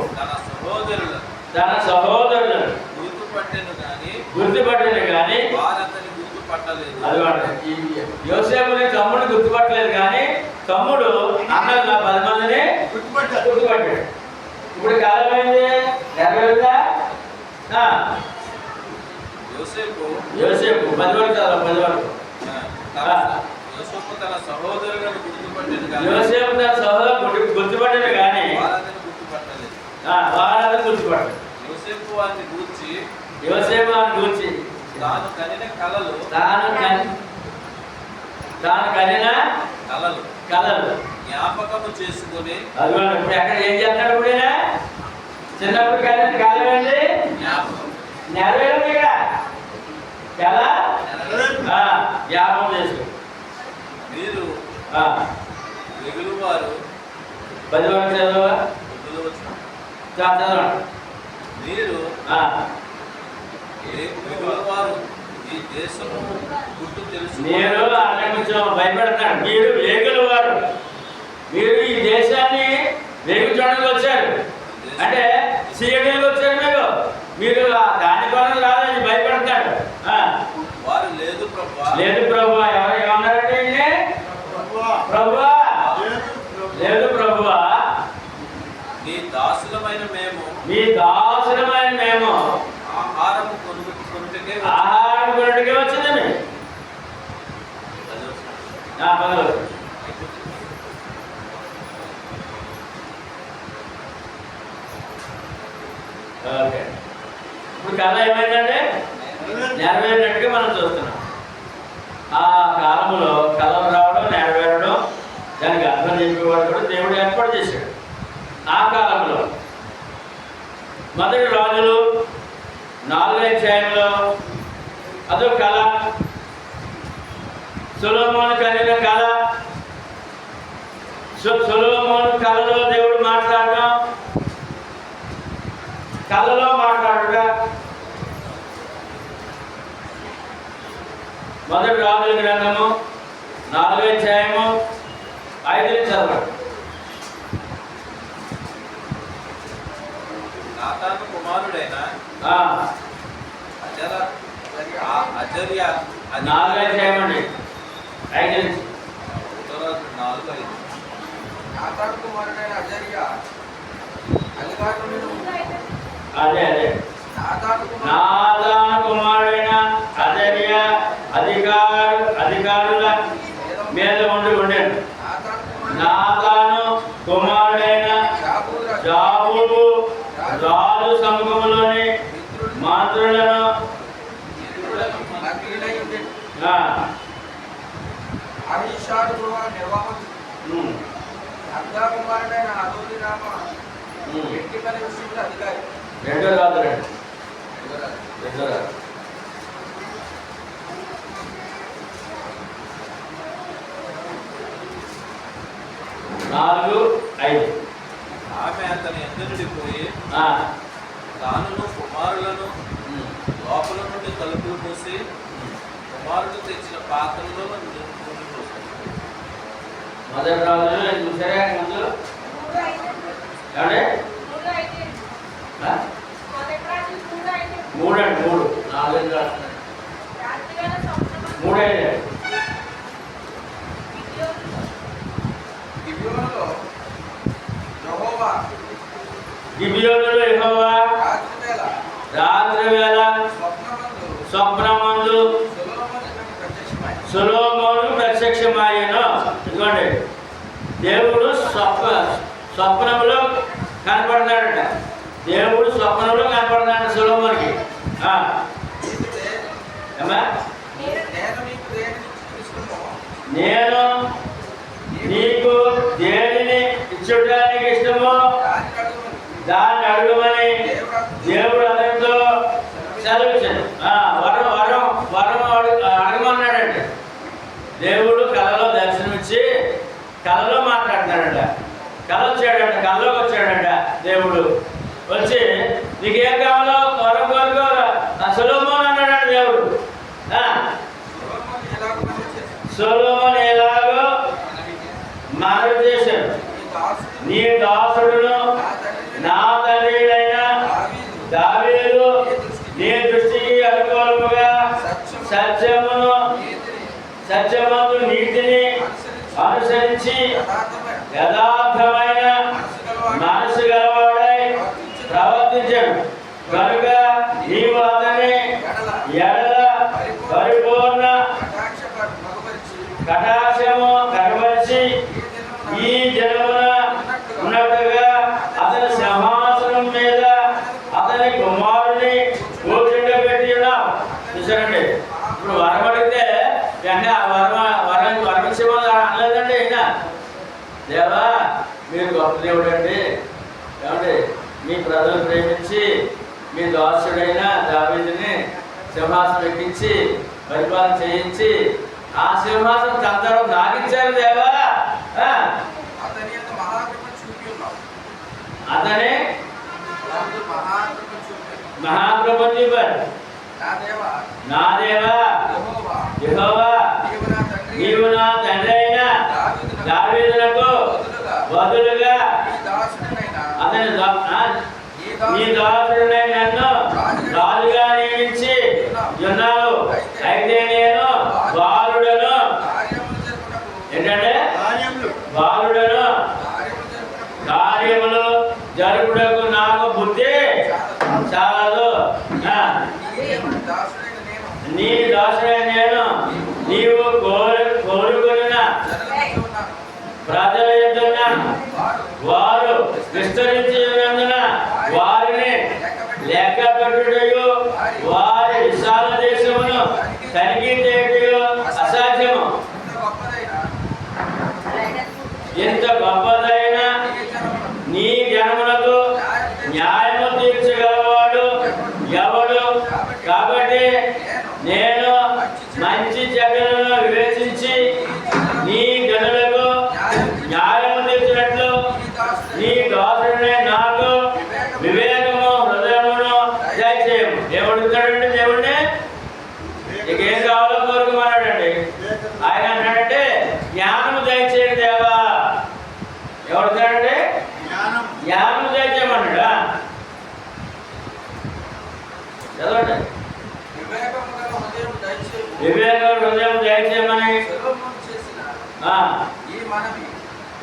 తన సహోదరులను గుర్తుపట్టను కానీ అది యోసేపుని తమ్ముడిని గుర్తుపట్టలేదు కానీ తమ్ముడు అన్నలు 10 మందిని గుర్తుపట్టాడు. ఇప్పుడు కాలమైంది నెరవేరుదా? యోసేపు 10 వరకు తన సహోదరులను గుర్తుపట్టాడు కానీ వారందరూ గుర్తుపట్టాడు. యోసేపు వారిని గూర్చి తాను కనిన కళలు జ్ఞాపకము చేసుకుని అదిగోండి. ఇప్పుడు ఎక్కడ ఏం చేస్తున్నాడు? ఇప్పుడైనా చిన్నప్పుడు కలిగిన కాలం ఏంటి? నెరవేరుంది ఇక్కడ కదా. జ్ఞాపకం చేసుకో. మీరు వెగులువారు 10 వరకు చదవా చదవండి. మీరు వెగులువారు ఈ దేశము గుర్తు తెలుసు. మీరు అక్కడ కొంచెం భయపడుతున్నాడు. మీరు వేగులవారు, మీరు ఈ దేశాన్ని వేగు చూడడానికి వచ్చారు అంటే సీఎంకి వచ్చారు. మీరు దాని కొనలు రాదని భయపడతాడు. వారు లేదు ప్రభువా, లేదు ప్రభువా. ఎవరు ఏమన్నారంటే ప్రభువా, లేదు ప్రభువా, నీ దాసులమైన మేము ఆహారం కొనుటకే వచ్చిందండి. ఓకే, ఇప్పుడు కథ ఏమైందంటే నెరవేరినట్టుగా మనం చూస్తున్నాం. ఆ కాలంలో కథలు రావడం, నెరవేరడం, దానికి అర్థం చెప్పేవాడు కూడా దేవుడు ఏర్పాటు చేశాడు. ఆ కాలంలో మొదటి రాజులు 4వ అధ్యాయంలో అదొక కళ, సొలొమోను కలిగిన కళ. సొలొమోను కళలో దేవుడు మాట్లాడడం, కళలో మాట్లాడుగా. మొదటి రాజుల గ్రంథము 4వ అధ్యాయము 5 నుంచి చదవండి. నాతాను కుమారుడైన అజర్య 4వ అధ్యాయం అండి 5 నుంచి. నాతాను కుమారుడైన అజర్య అదే నాతాను కుమారుడైన అజర్య అధికారుల మీద ఉండేది. నాతాను కుమారుడైన జాబూదు రాజు సముఖంలోని మంత్రులను కుమారుడైన అదోనిరామ ఇంటి పని విషయంలో అధికారి. రెండో రాజు 4:5. ఆమె అతని ఎదురుడి పోయి తానును కుమారులను లోపల నుండి తలుపులు మూసి కుమారుడు తెచ్చిన పాత్రలో మొదటి రాజులు చూసారా? ముందు ఏమంటే 3 4 రాస్తున్నాడు 3:5. గిబియోనులో యెహోవా రాత్రి వేళ స్వప్నమందు సొలొమోనుకు ప్రత్యక్షమాయెను. ఇదిగోండి, దేవుడు స్వప్నంలో కనపడతాడట. దేవుడు స్వప్నంలో కనపడతాడు సొలొమోనుకి. నేను నీకు దేనిని ఇచ్చడానికి ఇష్టమో దాన్ని అడుగుమని దేవుడు అతనితో సెలవిచ్చాడు. వరం అడగమన్నాడంటే దేవుడు కళలో దర్శనమిచ్చి కళలో మాట్లాడుతున్నాడంట. కళలోకి వచ్చాడంట దేవుడు. వచ్చి నీకేం కావాలో వరం కోరుకో సొలొమోను అన్నాడు దేవుడు. సొలొమోను ఎలాగో మనవి చేశాడు, నీ దాసుడును నా తండ్రినైన దావీదు నీ దృష్టికి అనుకూలముగా సత్యమందు నీతిని అనుసరించి యథార్థమైన మనసు గలవాడై ప్రవర్తించాడు కనుక నీవు అతని ఎడల పరిపూర్ణ కటాక్షము కనబరిచి ఈ జనమున ఉన్నట్టుగా అతని సింహాసనం మీద అతని కుమారుని కూర్చుండబెట్టి ఉన్నావు. చూసారండి, ఇప్పుడు వరం అడిగితే వెంటనే ఆ వరం ఇచ్చేవాళ్ళు అనలేదండి. అయినా దేవా మీరు గొప్ప దేవుడు అండి, ఏమండి మీ ప్రజలు ప్రేమించి మీ దాసుడైన దావీదుని సింహాసనం ఎక్కించి పరిపాలన చేయించి ఆ సింహాసనం తంతరం నాకిచ్చారు దేవా. అతనే మహాప్రభు చెప్పారు, నా దేవా యెహోవా నీవు నా తండ్రి అయిన దావీదునకు బదులుగా అతని నీ దాసుడైన నన్ను రాజుగా నియమించి దాసుడైన నేను నీ దాసుడైన నేను నీవు కోరుకున్న జనములో ఉన్నాను. ప్రజల యొద్ద ఉన్నాను. వారు విస్తరించి ఉన్నందున వారిని లెక్క పెట్టుటయు వారి విశాల దేశమును తనిఖీ చేయుటయు అసాధ్యము. ఎంత గొప్పదైన నీ జనములకు న్యాయము తీర్చగలవాడు ఎవడు? కాబట్టి నేను మంచి చెడ్డలను వివేచించి నీ జనులకు న్యాయము తీర్చినట్లు నీ దాసుడనే నాకు వివేకము హృదయమును దయచేయము. దేవుడు ఇస్తాడండి. దేవుడిని నీకేం కావాలో కోరుకోమన్నాడండి. ఆయన అన్నాడంటే జ్ఞానము దయచేయండి దేవా. ఎవరు ఇస్తాడండి? జ్ఞానము దయచేయమన్నాడా? చదవండి. వివేక హృదయం దయచేయమని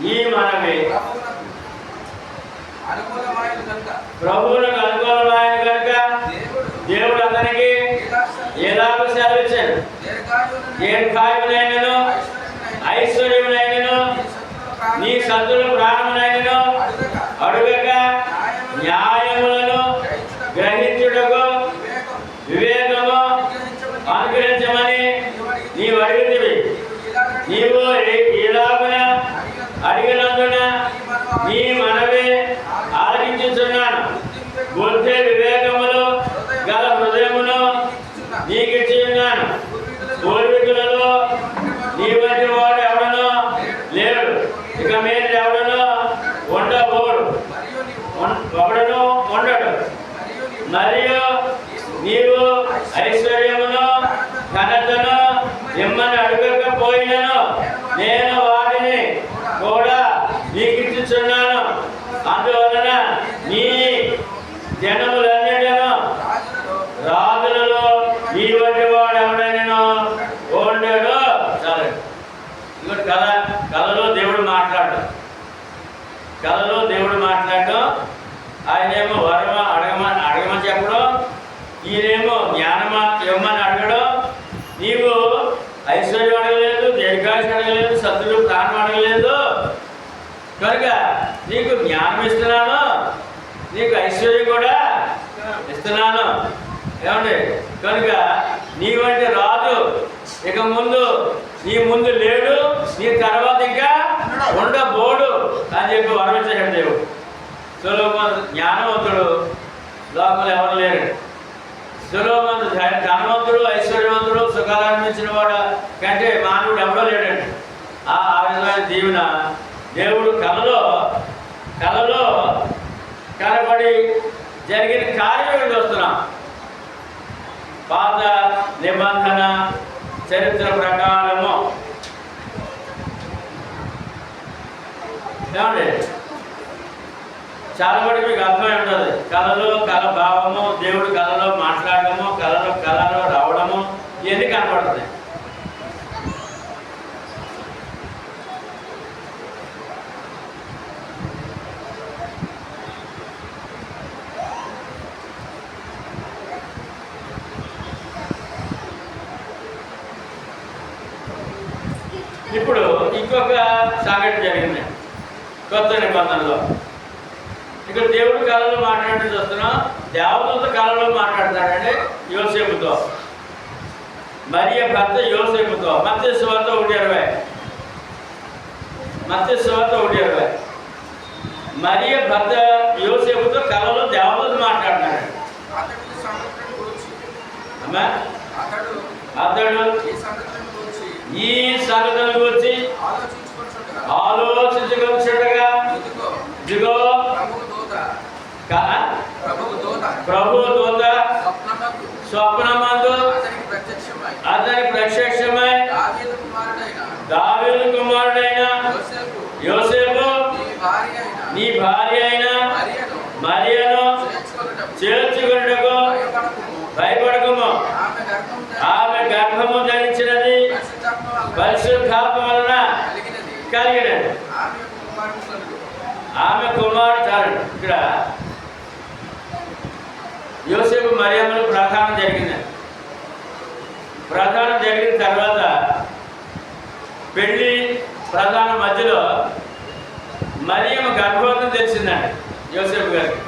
ఈ మనవి ప్రభువులకు అనుకూలమైన కనుక దేవుడు అతనికి ఎలాగో సెలవిచ్చాడు. దీర్ఘాయువునైనను ఐశ్వర్యమునైనను నీ సత్తుల ప్రాణమునైనను అడుగక న్యాయములను గ్రహించుటకు వివేకము అనుగ్రహించమని నీవు అడిగితివి. నీవు ఇలాగున అడిగినందున నీ మనవి ఆలకించుచున్నాను. బుద్ధి వివేకములు గల హృదయమును నీకిచ్చి ఉన్నాను. పూర్వీకులలో నీ వంటి వాడు ఎవడనో లేడు, ఇక మీద ఎవడనో ఉండబోడు, ఒకడను ఉండడు. మరియు నీవు ఐశ్వర్యమును ఘనతను ఇమ్మని అడగకపోయినను నేను వాటిని కూడా నీకిచ్చుచున్నాను. అందువలన నీ జనములన్నిటిను రాజులలో నీ వంటి వాడు ఎవడైనా ఉండడు. సరే, ఇంకోటి కళలో దేవుడు మాట్లాడడం. కళలో దేవుడు మాట్లాడడం. ఆయనేమో వరమ అడగమని చెప్పడం, ఈయనేమో జ్ఞానమా ఇవ్వమని అడగడం. నీవు ఐశ్వర్యం అడగలేదు, దీర్ఘాయుష్ అడగలేదు, సత్తులు ప్రాణం అడగలేదు కనుక నీకు జ్ఞానం ఇస్తున్నాను, నీకు ఐశ్వర్యం కూడా ఇస్తున్నాను. ఏమండి? కనుక నీ వంటి రాజు ఇక ముందు నీ ముందు లేడు, నీ తర్వాత ఇంకా ఉండబోడు అని చెప్పి వరమించాడు దేవుడు. సొలొమోను జ్ఞానవంతుడు, లోకంలో ఎవరు లేరు. సొలొమోను ధనవంతుడు, ఐశ్వర్యవంతుడు, సుఖాలు అనిపించిన వాడు కంటే మానవుడు ఎవడో లేడండి. ఆ విధమైన దీవెన దేవుడు కలలో కనబడి జరిగిన కార్యం చూస్తున్నాం. పాత నిబంధన చరిత్ర ప్రకారము ఏమండి చాలా వరకు మీకు అర్థమై ఉంటుంది. కళలో కళ భావము, దేవుడు కళలో మాట్లాడటము, కళలో రావడము ఇవన్నీ కనపడుతుంది. ఇప్పుడు ఇంకొక సంఘటన జరిగింది కొత్త నిబంధనలో. ఇక్కడ దేవుడు కళలో మాట్లాడి చూస్తున్నాం. దేవదూత కళలో మాట్లాడతాడండి యోసేపుతో, మరియ భర్త యోసేపుతో. మత్తయి సువార్త 1:20. మత్తయి సువార్త 1:20. మరియ భర్త యోసేపుతో కళలో దేవదూత మాట్లాడుతున్నాడు. అమ్మా అతడు ఈ సంగతుల గురించి ఆలోచించుకొనుచుండగా ఇదిగో ప్రభు దూత స్వప్నమందు అతని ప్రత్యక్షమై దావీదు కుమారుడైన యోసేపు నీ భార్య అయిన మరియను చేర్చుకొనుటకు భయపడకము. ఆమె గర్భము ధరించినది పరిశుద్ధాత్మ వలన కలిగినది. ఆమె కుమారుడు. ఇక్కడ యోసేపు మరియమ్మలు ప్రధానం జరిగింది. ప్రధానం జరిగిన తర్వాత పెళ్ళి ప్రధాన మధ్యలో మరియమ్మ గర్భవతం తెలిసిందండి యోసేపు గారికి.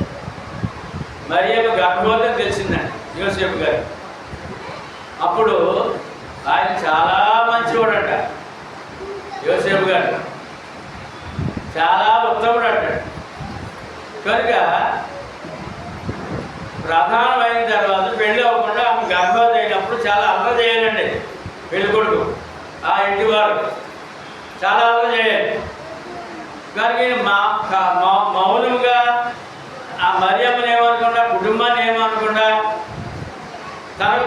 మరియమ్మ గర్భవతం తెలిసిందండి యోసేపు గారికి. అప్పుడు ఆయన చాలా మంచివాడట యోసేపు గారు, చాలా ఉత్తముడట. కనుక ప్రధానం అయిన తర్వాత పెళ్ళి అవ్వకుండా ఆమె గర్భవతి అయినప్పుడు చాలా అల్లరి చేయాలండి పెళ్ళి కొడుకు, ఆ ఇంటి వారు చాలా అల్లరి చేయాలి. కానీ మౌనముగా ఆ మరియమ్మని ఏమనకుండా, కుటుంబాన్ని ఏమనకుండా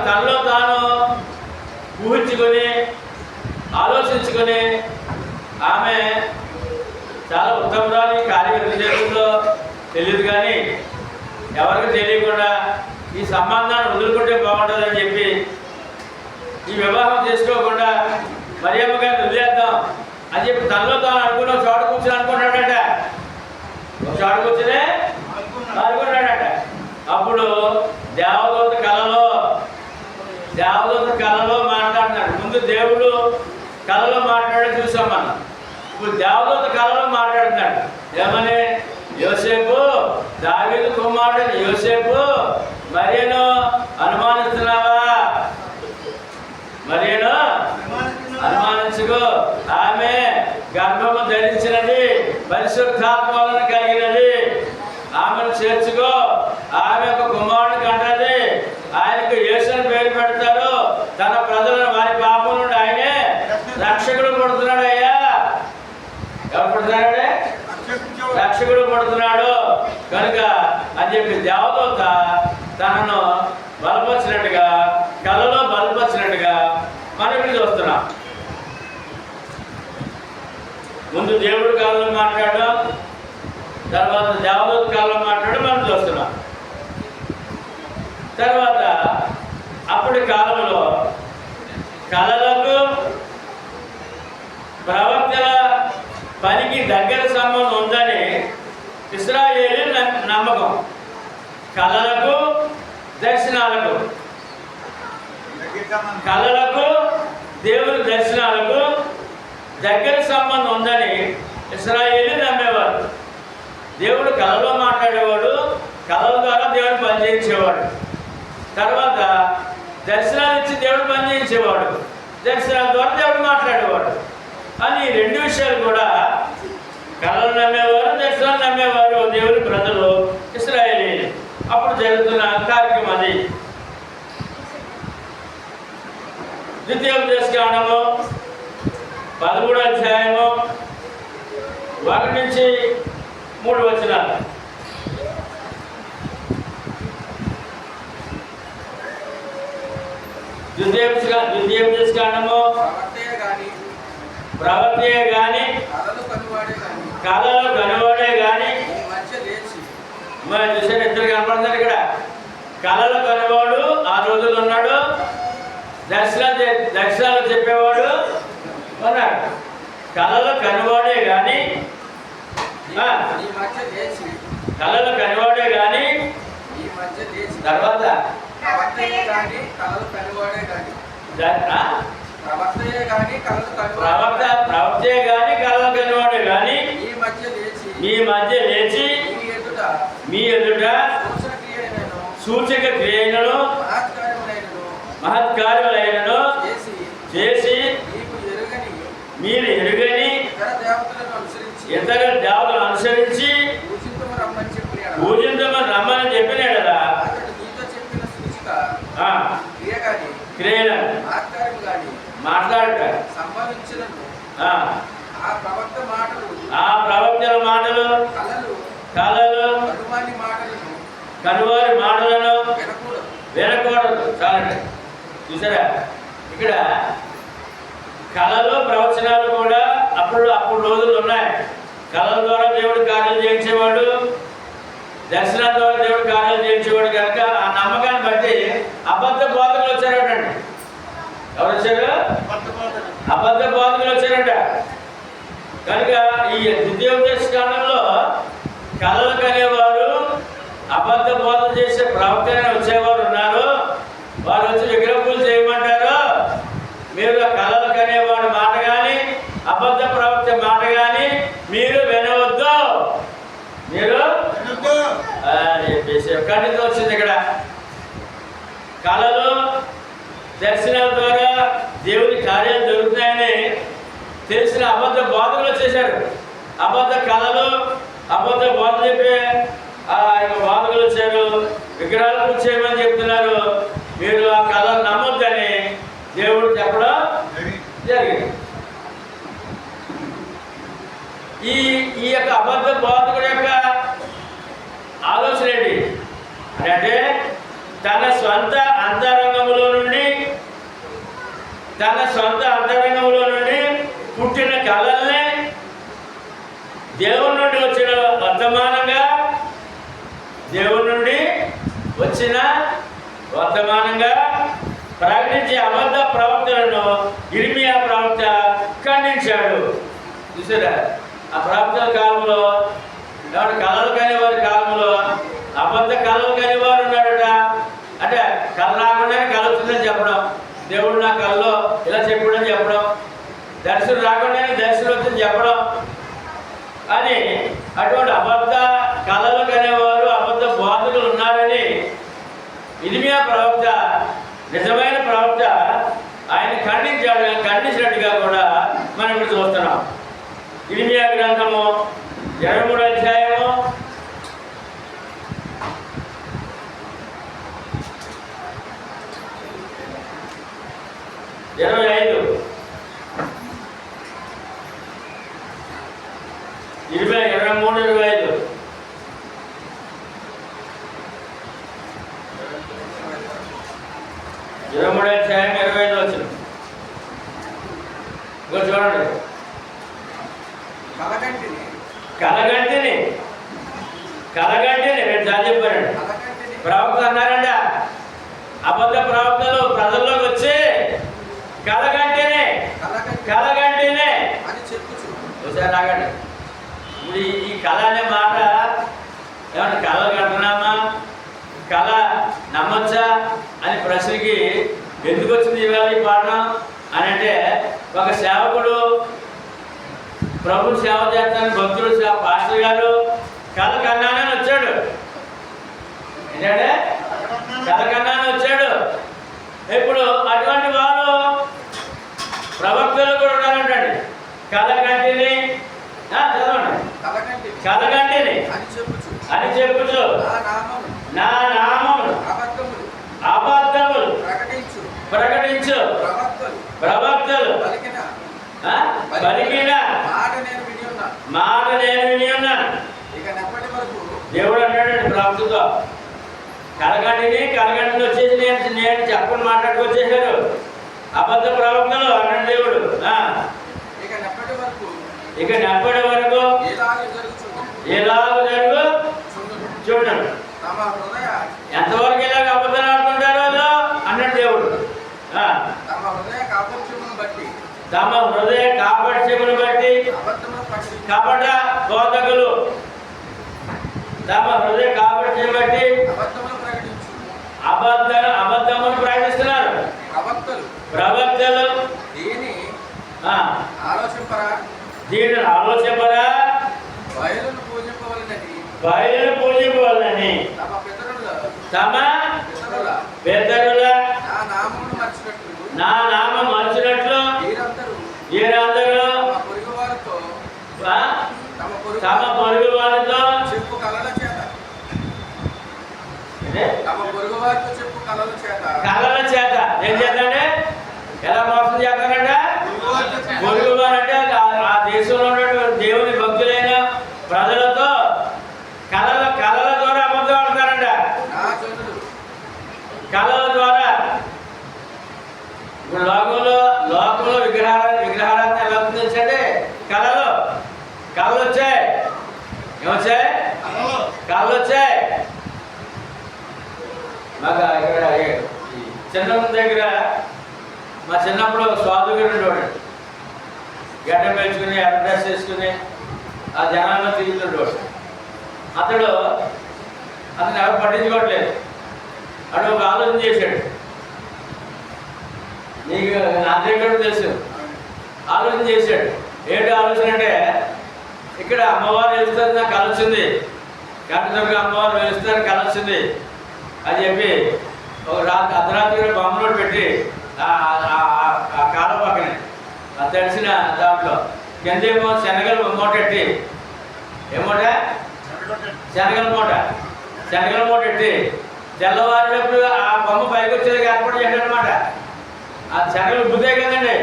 తనలో తాను ఊహించుకొని ఆలోచించుకొని ఆమె చాలా ఉత్తమురాలు. ఈ కార్యక్రమంలో తెలియదు కానీ ఎవరికి తెలియకుండా ఈ సంబంధాన్ని వదులుకుంటే బాగుంటుందని చెప్పి ఈ వివాహం చేసుకోకుండా మరియమ్మ గారిని వదిలేద్దాం అని చెప్పి తనలో తాను అనుకున్న ఒక చోట కూర్చొని అనుకున్నాడట. ఒక చోట కూర్చొని అనుకున్నాడట. అప్పుడు దేవదూత కళలో మాట్లాడుతున్నాడు. ముందు దేవుడు కళలో మాట్లాడే చూసాం మనం. ఇప్పుడు దేవదూత కళలో మాట్లాడుతున్నాడు. ఏమని? యోసేపు, దావీదు కుమారుడు యోసేపు, మరియను అనుమానిస్తున్నావా? మరియను అనుమానించుకో. ఆమె గర్భము ధరించినది, పరిశుద్ధాత్మ వలన కలిగినది. ఆమెను చేర్చుకో. ఆమె ఒక కుమారుడు కంటది. ఆయనకు యేసుని పేరు పెడతారు. తన ప్రజలను వారి పాపం నుండి ఆయనే రక్షకుడు పడుతున్నాడు. అయ్యా ఎవరు పడుతున్నాడే? రక్షకుడు పడుతున్నాడు. కనుక అని చెప్పి దేవదూత తనను బలపరిచినట్టుగా, కళలో బలపరిచినట్టుగా మనం ఇక్కడ చూస్తున్నాం. ముందు దేవుడి కాలంలో మాట్లాడడం, తర్వాత దేవదూత కాలంలో మాట్లాడడం మనం చూస్తున్నాం. తర్వాత అప్పటి కాలంలో కళలకు ప్రవక్తల పనికి దగ్గర సంబంధం ఉందని ఇశ్రాయేలు నమ్మకం. కళలకు దర్శనాలకు, కళలకు దేవుని దర్శనాలకు దగ్గర సంబంధం ఉందని ఇశ్రాయేలు నమ్మేవారు. దేవుడు కళలో మాట్లాడేవాడు, కళల ద్వారా దేవుడు పనిచేయించేవాడు. తర్వాత దర్శనాలు ఇచ్చి దేవుడు పనిచేయించేవాడు, దర్శనాల ద్వారా దేవుడు మాట్లాడేవాడు అని రెండు విషయాలు కూడా కళలు నమ్మేవారు, దర్శనాలు నమ్మేవారు దేవుని ప్రజలు ఇశ్రాయేలీయులు. అప్పుడు జరుగుతున్న కార్యక్రమం అది. ద్వితీయోపదేశకాండము 13వ అధ్యాయము 1 నుంచి 3 వచనాలు. ద్వితీయోపదేశకాండము ప్రవక్తయే గాని కళలు కనువాడే గాని చూసారు, ఇద్దరు కనపడుతున్నారు ఇక్కడ. కళలు కనువాడు ఆ రోజులు ఉన్నాడు, దర్శనాలు చెప్పేవాడు ఉన్నాడు. కళలు కనువాడే గాని కళలు కనువాడే గాని తర్వాత ప్రవక్తయే గాని కళలు కనువాడే గాని మీ మధ్య లేచి మీ ఎదుట సూచక క్రియలను మహత్కార్యములైనను చేసి మీరు ఎరుగని ఇతర దేవతలను అనుసరించి పూజించమని రమ్మని చెప్పినాడు కదా. క్రియలను మాట్లాడట ఆ ప్రవక్తల మాటలు, కళలు, కనువారి మాటలను వినకూడదు. చాలండి. చూసారా, ఇక్కడ కళలు ప్రవచనాలు కూడా అప్పుడు రోజులు ఉన్నాయి. కళల ద్వారా దేవుడు కార్యాలు చేయించేవాడు, దర్శనాల ద్వారా దేవుడు కార్యాలు చేయించేవాడు. కనుక ఆ నమ్మకాన్ని బట్టి అబద్ధ బోధకులు వచ్చారటండి. ఎవరు వచ్చారు? అబద్ధ బోధకులు వచ్చారట. కనుక ఈ ద్వితీయోపదేశకాండంలో కళలు కనేవారు, అబద్ధ బోధ చేసే ప్రవక్తనే వచ్చేవారు ఉన్నారు. వారు వచ్చి విగ్రహ పూజ చేయమంటారు. మీరు కళలు కనేవాడు మాట కానీ అబద్ధ ప్రవక్త మాట కానీ మీరు వినవద్దు. మీరు చెప్పేసి ఎక్కడి నుంచి వచ్చింది ఇక్కడ? కళలు దర్శనాల ద్వారా దేవుని కార్యాలు జరుగుతున్నాయని తెలిసిన అబద్ధ బోధకులు వచ్చేసారు. అబద్ధ కళలు అబద్ధ బోధ చెప్పే బోధకులు వచ్చారు. విగ్రహాలు పూజ చేయమని చెప్తున్నారు. మీరు ఆ కళలు నమ్మొద్దని దేవుడు చెప్పడం జరిగింది. ఈ యొక్క అబద్ధ బోధకుడు యొక్క ఆలోచన ఏంటి అంటే తన సొంత అంతరంగంలో నుండి పుట్టిన కళల్ని దేవుని నుండి వచ్చిన వర్తమానంగా ప్రకటించే అబద్ధ ప్రవక్తలను ఇర్మియా ప్రవక్త ఖండించాడు. చూసారా? ఆ ప్రవక్తల కాలంలో కళలు కాని వారి కాలంలో అబద్ధ కళలు కాని వారు ఉన్నాడట. అంటే కళ రాకుండానే కళ వచ్చిందని చెప్పడం, దేవుడు నా కళలో ఇలా చెప్పాడని చెప్పడం, దర్శనం రాకుండానే దర్శనం వచ్చిందని చెప్పడం అని అటువంటి అబద్ధ కళలు కనేవారు అబద్ధ బోధకులు ఉన్నారని ఇర్మియా ప్రవక్త, నిజమైన ప్రవక్త, ఆయన ఖండించినట్టుగా కూడా మనం ఇప్పుడు చూస్తున్నాం. ఇర్మియా గ్రంథము 23వ అధ్యాయము 25 23-25 23వ అధ్యాయం 25 వచ్చిన చూడండి. కలగంటిని నేను చాలా చెప్పానండి. ప్రవక్త అన్నారంట, అబద్ధ ప్రవక్తలు ప్రజల్లోకి వచ్చి కలగంటిని ఒకసారి రాగండి. ఇప్పుడు ఈ కళ అనే మాట ఏమన్నా కళలు కంటున్నామా, కళ నమ్మొచ్చా అని ప్రశ్నకి ఎందుకు వచ్చింది ఇవాళ ఈ పాఠం అని అంటే, ఒక సేవకుడు ప్రభు సేవ చేస్తాను భక్తుడు పాస్టర్ గారు కళ కన్నానని వచ్చాడు. ఏంటంటే కళ కన్నానని వచ్చాడు. ఇప్పుడు అటువంటి వారు ప్రవక్తలు కూడా ఉన్నారంటండి. కళగంటిని చదవండి. కళగంటిని అని చెప్పుచు నా నామమును అబద్ధములు ప్రకటించు ప్రవక్తలు పలికిన మాట నేను విని ఉన్నాను. దేవుడు అన్నాడండి ప్రవక్తతో, కలగంటిని వచ్చేసి నేను చెప్పని మాట్లాడుకొచ్చేసారు అబద్ధ ప్రవక్తలు అన్నాడు దేవుడు. ఇక నెప్పటి వరకు ఎలాగ జరుగు చూడండి. ఎంతవరకు ఇలాగ అబద్ధాలు ఆడుతుంటారో అన్నాడు దేవుడు. తమ హృదయ కాపట్యమును బట్టి కపట బోధకులు తమ హృదయ కాపట్యం బట్టి అబద్ధమును ప్రకటిస్తున్నారు. ప్రవక్తలు దీనిని ఆలోచింపరా బయలును పూజింపవలనని తమ పితరుల నా నామం మర్చినట్లు వీరందరూ తమ పొరుగు వారితో చెప్పు కళల చేత ఏం చేద్దాంటే ఎలా మోసం చేస్తానంట? పొరుగు వారంటే ఆ దేశంలో ఉన్నటువంటి దేవుని భక్తులైన ప్రజలతో కళల ద్వారా అబద్ధం ఆడతారంట. కళల ద్వారా ఇప్పుడు లోకంలో విగ్రహారాధన ఎలా ఉంది తెలుసండి? కళలు వచ్చాయి. ఏమొచ్చాయి? కళలు వచ్చాయి. మాకు ఇక్కడ చిన్న దగ్గర మా చిన్నప్పుడు స్వాదుగా ఉండేవాడు. గడ్డ పెంచుకుని అడ్రస్ చేసుకుని ఆ జనాల్లో తిరుగుతుండేవాడు. అతడు అతను ఎవరు పట్టించుకోవట్లేదు. అటు ఒక ఆలోచన చేశాడు. నీకు నా దగ్గర తెలుసు. ఆలోచన చేశాడు. ఏంటి ఆలోచన అంటే, ఇక్కడ అమ్మవారు వెలుస్తారు నాకు కల వచ్చింది, కనకదుర్గ అమ్మవారు వెలుస్తారు కల వచ్చింది అని చెప్పి ఒక అర్ధరాత్రి బొమ్మలోటి పెట్టి ఆ కాలం పక్కనే తడిసిన దాంట్లో కిందేమో శనగలు మూటెట్టి, ఏమూట శనగల మూట ఎట్టి తెల్లవారినప్పుడు ఆ బొమ్మ పైకి వచ్చేది ఏర్పాటు చేయండి అనమాట. ఆ శనగలు ఉబ్బుతాయి కదండి,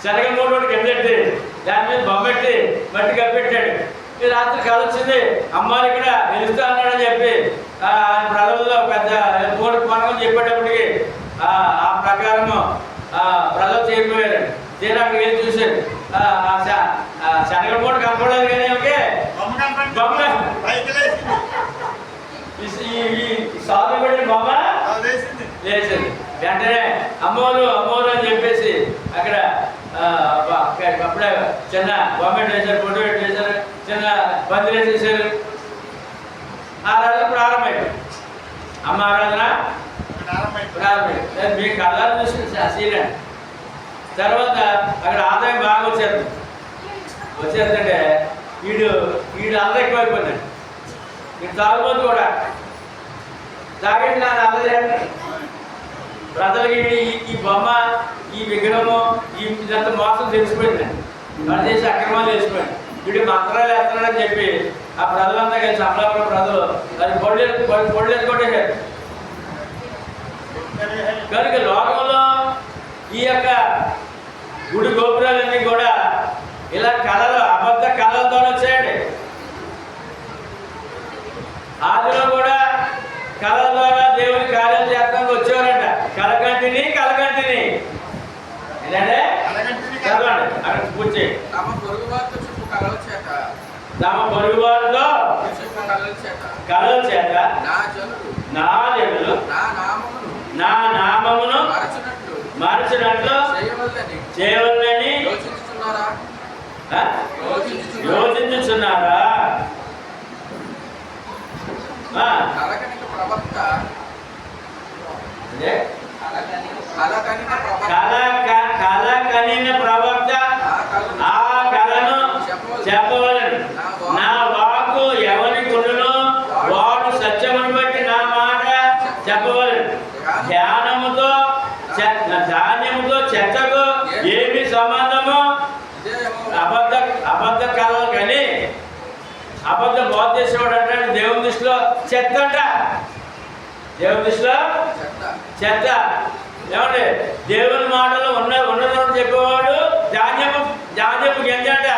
శనగల మూట కిందెట్టి దాని మీద బొమ్మ పెట్టి మట్టి కప్పెట్టాడు. ఈ రాత్రి కల వచ్చింది, అమ్మాయి ఇక్కడ నిలుస్తా అన్నాడని చెప్పి ప్రజల్లో పెద్ద మూడు పనకం చెప్పేటప్పటికి ఆ ప్రకారము ప్రజలు చేరిపోయారు. తీరా అక్కడికి వెళ్ళి చూశారు, శనగల మూట కనపడలేదు కానీ ఓకే బొమ్మ ఈ సాగు పెట్టిన బొమ్మ లేచింది. వెంటనే అమ్మోరు అని చెప్పేసి అక్కడ అప్పుడే చిన్న బొమ్మ వేసారు, ఫోటో పెట్టేశారు, చిన్న బంతులు వేసేసారు. ఆరాధన ప్రారంభమైంది. అమ్మ ఆరాధన ప్రారంభమైంది. మీకు కళ్ళారు చూసి సీనండి. తర్వాత అక్కడ ఆదాయం బాగా వచ్చేస్తుంటే వీడు అందరూ ఎక్కువైపోయిందండి. వీడు తాగుబోతు కూడా తాగేసి నాకు అందరూ ప్రజలకి ఈ బొమ్మ, ఈ విగ్రహము, ఇదంతా మోసం తెలిసిపోయిందండి. వాళ్ళు చేసి అక్రమాలు తెలిసిపోయింది. వీడు మంత్రాలు వేస్తున్నాడని చెప్పి ఆ ప్రజలంతా కలిసి అమలాపురం ప్రజలు అది పొడిలేదు కొట్టేశారు. కనుక లోకంలో ఈ యొక్క గుడి గోపురాలన్నీ కూడా ఇలా అబద్ధ కళలతో వచ్చాయండి. ఆదిలో కూడా కళల ద్వారా దేవుని కార్యాలు చేస్తానికి వచ్చేవారంట. కలకంటిని ఏంటంటే చదవండి అక్కడ పూజ చేయండి. తమ పొరుగు వారితో చెప్పు కలల చేత కళల చేత నా జనులు నా నామమును మరచినట్లు చేయవలనని యోచించుచున్నారా? కళ కనిన ప్రవక్త ఆ కళను చెప్పవలను. నా వాక్కు ఎవరి కొండును వాడు సత్యమును బట్టి నా మాట చెప్పవలను. ధాన్యముతో చెత్తకు ఏమి సంబంధము? అబద్ధ కళలు కానీ అబద్ధ బోధ చేసేవాడు అంటే దేవుని దృష్టిలో చెత్త అంట. దేవుని దృష్టిలో చెత్త. ఏమండి, దేవుని మాటలు ఉన్నదని చెప్పేవాడు ధాన్యపు గింజ అంట.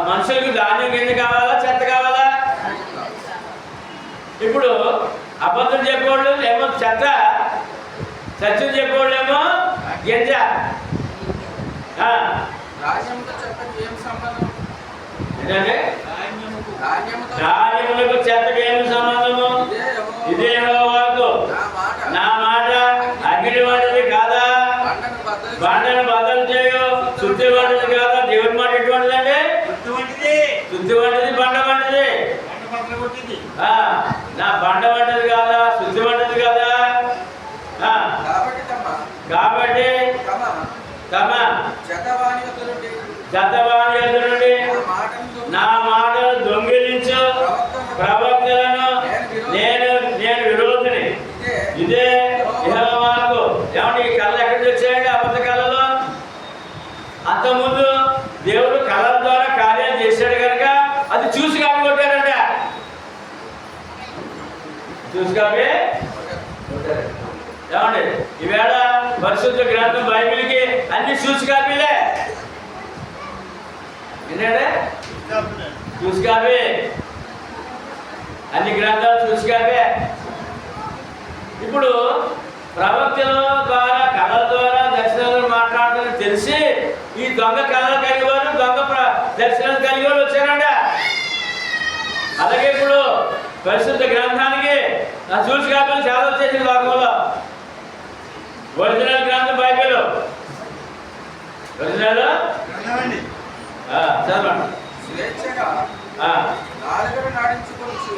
మనుషులకు ధాన్యం గింజ కావాలా, చెత్త కావాలా? ఇప్పుడు అబద్ధం చెప్పేవాళ్ళు ఏమో చెత్త, సత్యం చెప్పేవాళ్ళు ఏమో గింజ. ఏంటంటే ధాన్యములకు చెత్తకు ఏమి సంబంధము? ఇదే వాకు నా మాట అగ్ని వంటిది కాదా, బండను బద్దలు చేయు. శుద్ధి వంటిది కాదా? దేవుని మాట ఎటువంటిదండి? శుద్ధి వంటిది, బండ వంటిది. నా బండ వంటిది కాదా, శుద్ధి వంటిది కాదా? కాబట్టి తమ శతవాణి ఎదురుండి నా మాటలు దొంగిలించు ప్రవక్తలను నేను విరోధిని. ఇదే యెహోవాకు. ఏమంటే ఈ కళలు ఎక్కడి నుంచి వచ్చాయండి? అబద్ధ కళలు. అంతకుముందు దేవుడు కళల ద్వారా కార్యాలు చేశాడు కనుక అది చూసి కాపీ కొట్టారంట. చూసి కాపీ కొట్టారు. ఏమండి, ఈవేళ పరిశుద్ధ గ్రంథం బైబిల్కి అన్ని చూసి కాపీలే. ఏంటంటే చూసి కాపీ, అన్ని గ్రంథాలు చూసి కాపీ. ఇప్పుడు ప్రవక్తల ద్వారా, కళల ద్వారా దర్శనాలు మాట్లాడుతుందని తెలిసి ఈ దొంగ కళలు కలిగేవారు, దొంగ దర్శనాలు కలిగేవారు వచ్చారంట. అలాగే ఇప్పుడు పరిశుద్ధ గ్రంథానికి చూసి కాపీలు చాలా వచ్చేసింది లోకంలో. ఒరిజినల్ గ్రంథం బైబిల్, ఒరిజినల్ చదవండి. స్వేచ్ఛగా ఆ, నాలుకను నాడించుకోవచ్చు.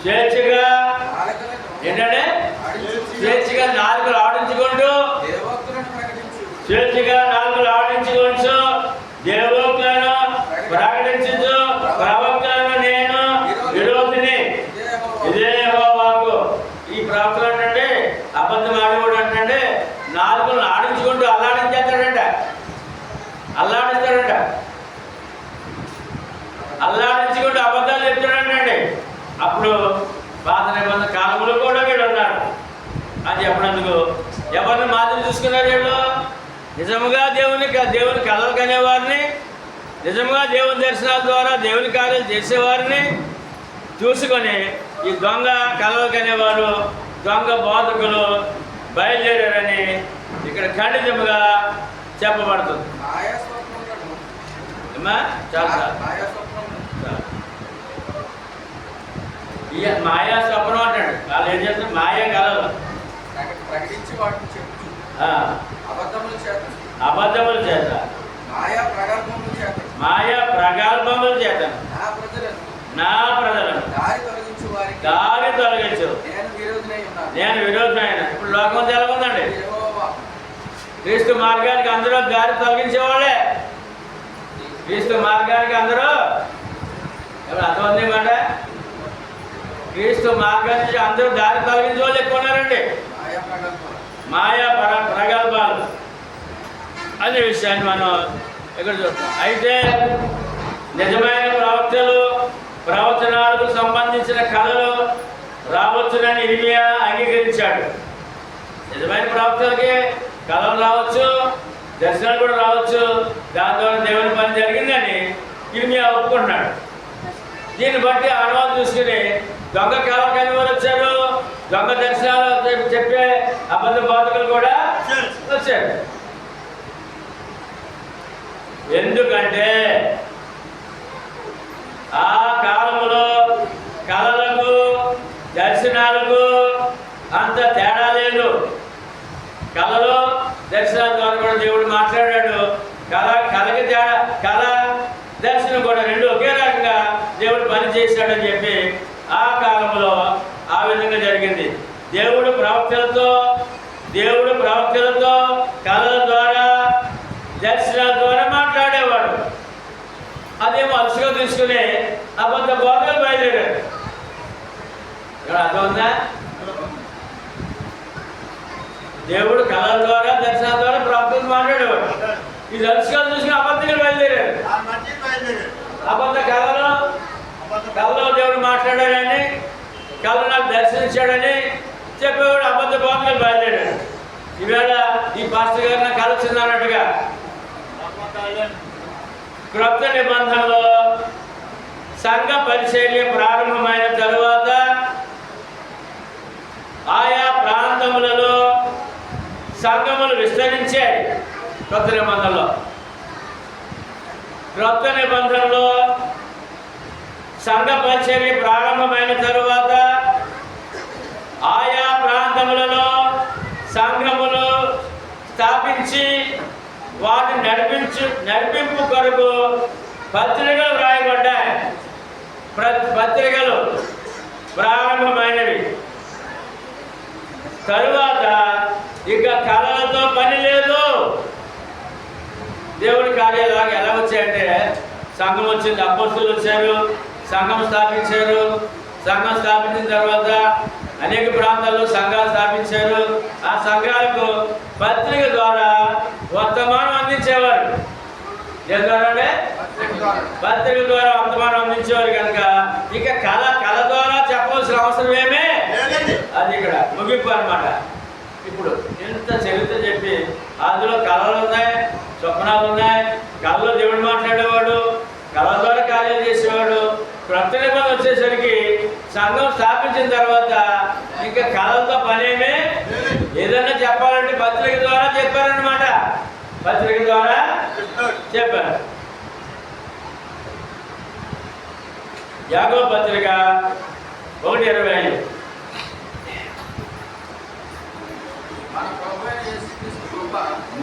స్వేచ్ఛగా నాలుకలను ఏంటంటే నాడించుకొని స్వేచ్ఛగా నాలుగులు ఆడించుకుంటూ దేవోక్తులను ప్రకటించు. స్వేచ్ఛగా నాలుగులు ఆడించుకోవచ్చు, దేవోక్తులను ప్రకటించు, ప్రవక్తలను నేను విరోధిని. ఇదే యెహోవా. ఇదే యెహోవాకు. ఈ ప్రవక్తలు అంటే అబద్ధం ఆడేవాడు అంటే నాలుగులను ఆడించుకుంటూ అల్లాడించేస్తాడంట, అల్లాడిస్తాడంట, అల్లాడించుకుంటూ అబద్ధాలు చెప్తాడంటండి. అప్పుడు పాత నిబంధన కాలంలో కూడా వీళ్ళు ఉన్నారు అని చెప్పినందుకు ఎవరిని మాదిరి చూసుకున్నారు వీళ్ళు? నిజముగా దేవుని కలలు కనేవారిని, నిజముగా దేవుని దర్శనాల ద్వారా దేవుని కార్యాలు చేసేవారిని చూసుకొని ఈ దొంగ కలలు కనేవారు, దొంగ బోధకులు బయలుదేరారని ఇక్కడ ఖండితముగా చెప్పబడుతుంది. మాయా స్వప్నములను ఏమ్మా? చాలా మాయా స్వప్నములను ఈ మాయా స్వప్నం అంటాడు. వాళ్ళు ఏం చేస్తారు? మాయా కలలు, ప్రకటించి వాటిని చెప్పుచు. ఆ, అబద్ధముల చేత అబద్ధముల చేత, మాయా ప్రగల్భముల చేత మాయా ప్రగల్భముల చేత నా నా ప్రజలను ప్రజలను దారి తొలగించు వారికి దారి తొలగించు, నేను విరోధినై ఉన్నాను. నేను విరోధమైన. ఇప్పుడు లోకం అంతా ఎలా ఉందండి? యెహోవా. క్రీస్తు మార్గానికి అందరూ దారి తొలగించేవాళ్ళే. క్రీస్తు మార్గానికి అందరూ ఎవరు అర్థమైంది మాట? క్రీస్తు మార్గానికి అందరూ దారి తొలగించే వాళ్ళు ఎక్కువ ఉన్నారండి. మాయా ప్రగల్భములు. మాయా ప్రగల్భాలు అనే విషయాన్ని మనం ఇక్కడ చూస్తాం. అయితే నిజమైన ప్రవక్తలు, ప్రవచనాలకు సంబంధించిన కళలు రావచ్చునని ఇర్మియా అంగీకరించాడు. నిజమైన ప్రవక్తలకి కళలు రావచ్చు, దర్శనాలు కూడా రావచ్చు, దాని ద్వారా దేవుని పని జరిగిందని ఇర్మియా ఒప్పుకుంటున్నాడు. దీన్ని బట్టి అనువాదం చూసుకుని దొంగ కళలు కానీ వారు వచ్చారు, దొంగ దర్శనాలు చెప్పే అబద్ధ బోధకులు కూడా వచ్చారు. ఎందుకంటే ఆ కాలంలో కళలకు దర్శనాలకు అంత తేడా లేదు. కళలో దర్శనాల ద్వారా కూడా దేవుడు మాట్లాడాడు. కళకి తేడా, కళ దర్శనం కూడా రెండు ఒకే రకంగా దేవుడు పని చేశాడని చెప్పి ఆ కాలంలో ఆ విధంగా జరిగింది. దేవుడు ప్రవక్తలతో కళల ద్వారా దర్శనాల ద్వారా మాట్లాడేవాడు. అదేమో అలసిగా తీసుకుని అబద్ధ బోధకులు బయలుదేరాడు. ఇక్కడ అర్థమైందా? దేవుడు కళల ద్వారా దర్శనాల ద్వారా ప్రవక్తలు మాట్లాడేవాడు. ఇది అలసిగా చూసుకుని అబద్ధంగా బయలుదేరాడు. అబద్ధ కళలో దేవుడు మాట్లాడాడని, కళ నాకు దర్శించాడని చెప్పేవాడు అబద్ధ బోధకులు బయలుదేరాడు. ఈవేళ ఈ పాస్టర్ గారు నాకు కళ వచ్చిందన్నట్టుగా క్రొత్త నిబంధనలో సంఘ పరిచర్య ప్రారంభమైన తరువాత ఆయా ప్రాంతములలో సంఘములు విస్తరించాయి. క్రొత్త నిబంధనలో సంఘ పరిచర్య ప్రారంభమైన తరువాత ఆయా ప్రాంతములలో సంఘములు స్థాపించి వాటిని నడిపింపు కొరకు పత్రికలు వ్రాయబడ్డాయి. పత్రికలు ప్రారంభమైనవి. తరువాత ఇక కళలతో పని లేదు. దేవుడి కార్యాలు ఎలా వచ్చాయంటే సంఘం వచ్చింది, అపోస్తులు వచ్చారు, సంఘం స్థాపించారు. సంఘం స్థాపించిన తర్వాత అనేక ప్రాంతాల్లో సంఘాలు స్థాపించారు. ఆ సంఘాలకు పత్రిక ద్వారా వర్తమానం అందించేవారు. దేని ద్వారా అంటే పత్రిక ద్వారా వర్తమానం అందించేవారు కనుక ఇక కళ ద్వారా చెప్పవలసిన అవసరం ఏమే, అది ఇక్కడ ముగింపు అన్నమాట. ఇప్పుడు ఇంత చరిత్ర చెప్పి అందులో కళలు ఉన్నాయి, స్వప్నాలు ఉన్నాయి. కళలో దేవుడు మాట్లాడేవాడు, కళ ద్వారా కార్యాలు చేసేవాడు. క్రొత్త నిబంధన వచ్చేసరికి సంఘం స్థాపించిన తర్వాత ఇంకా కళలతో పనేమే. ఏదైనా చెప్పాలంటే పత్రిక ద్వారా చెప్పారన్నమాట. పత్రిక ద్వారా చెప్పారు. యాకోబు పత్రిక 1:25.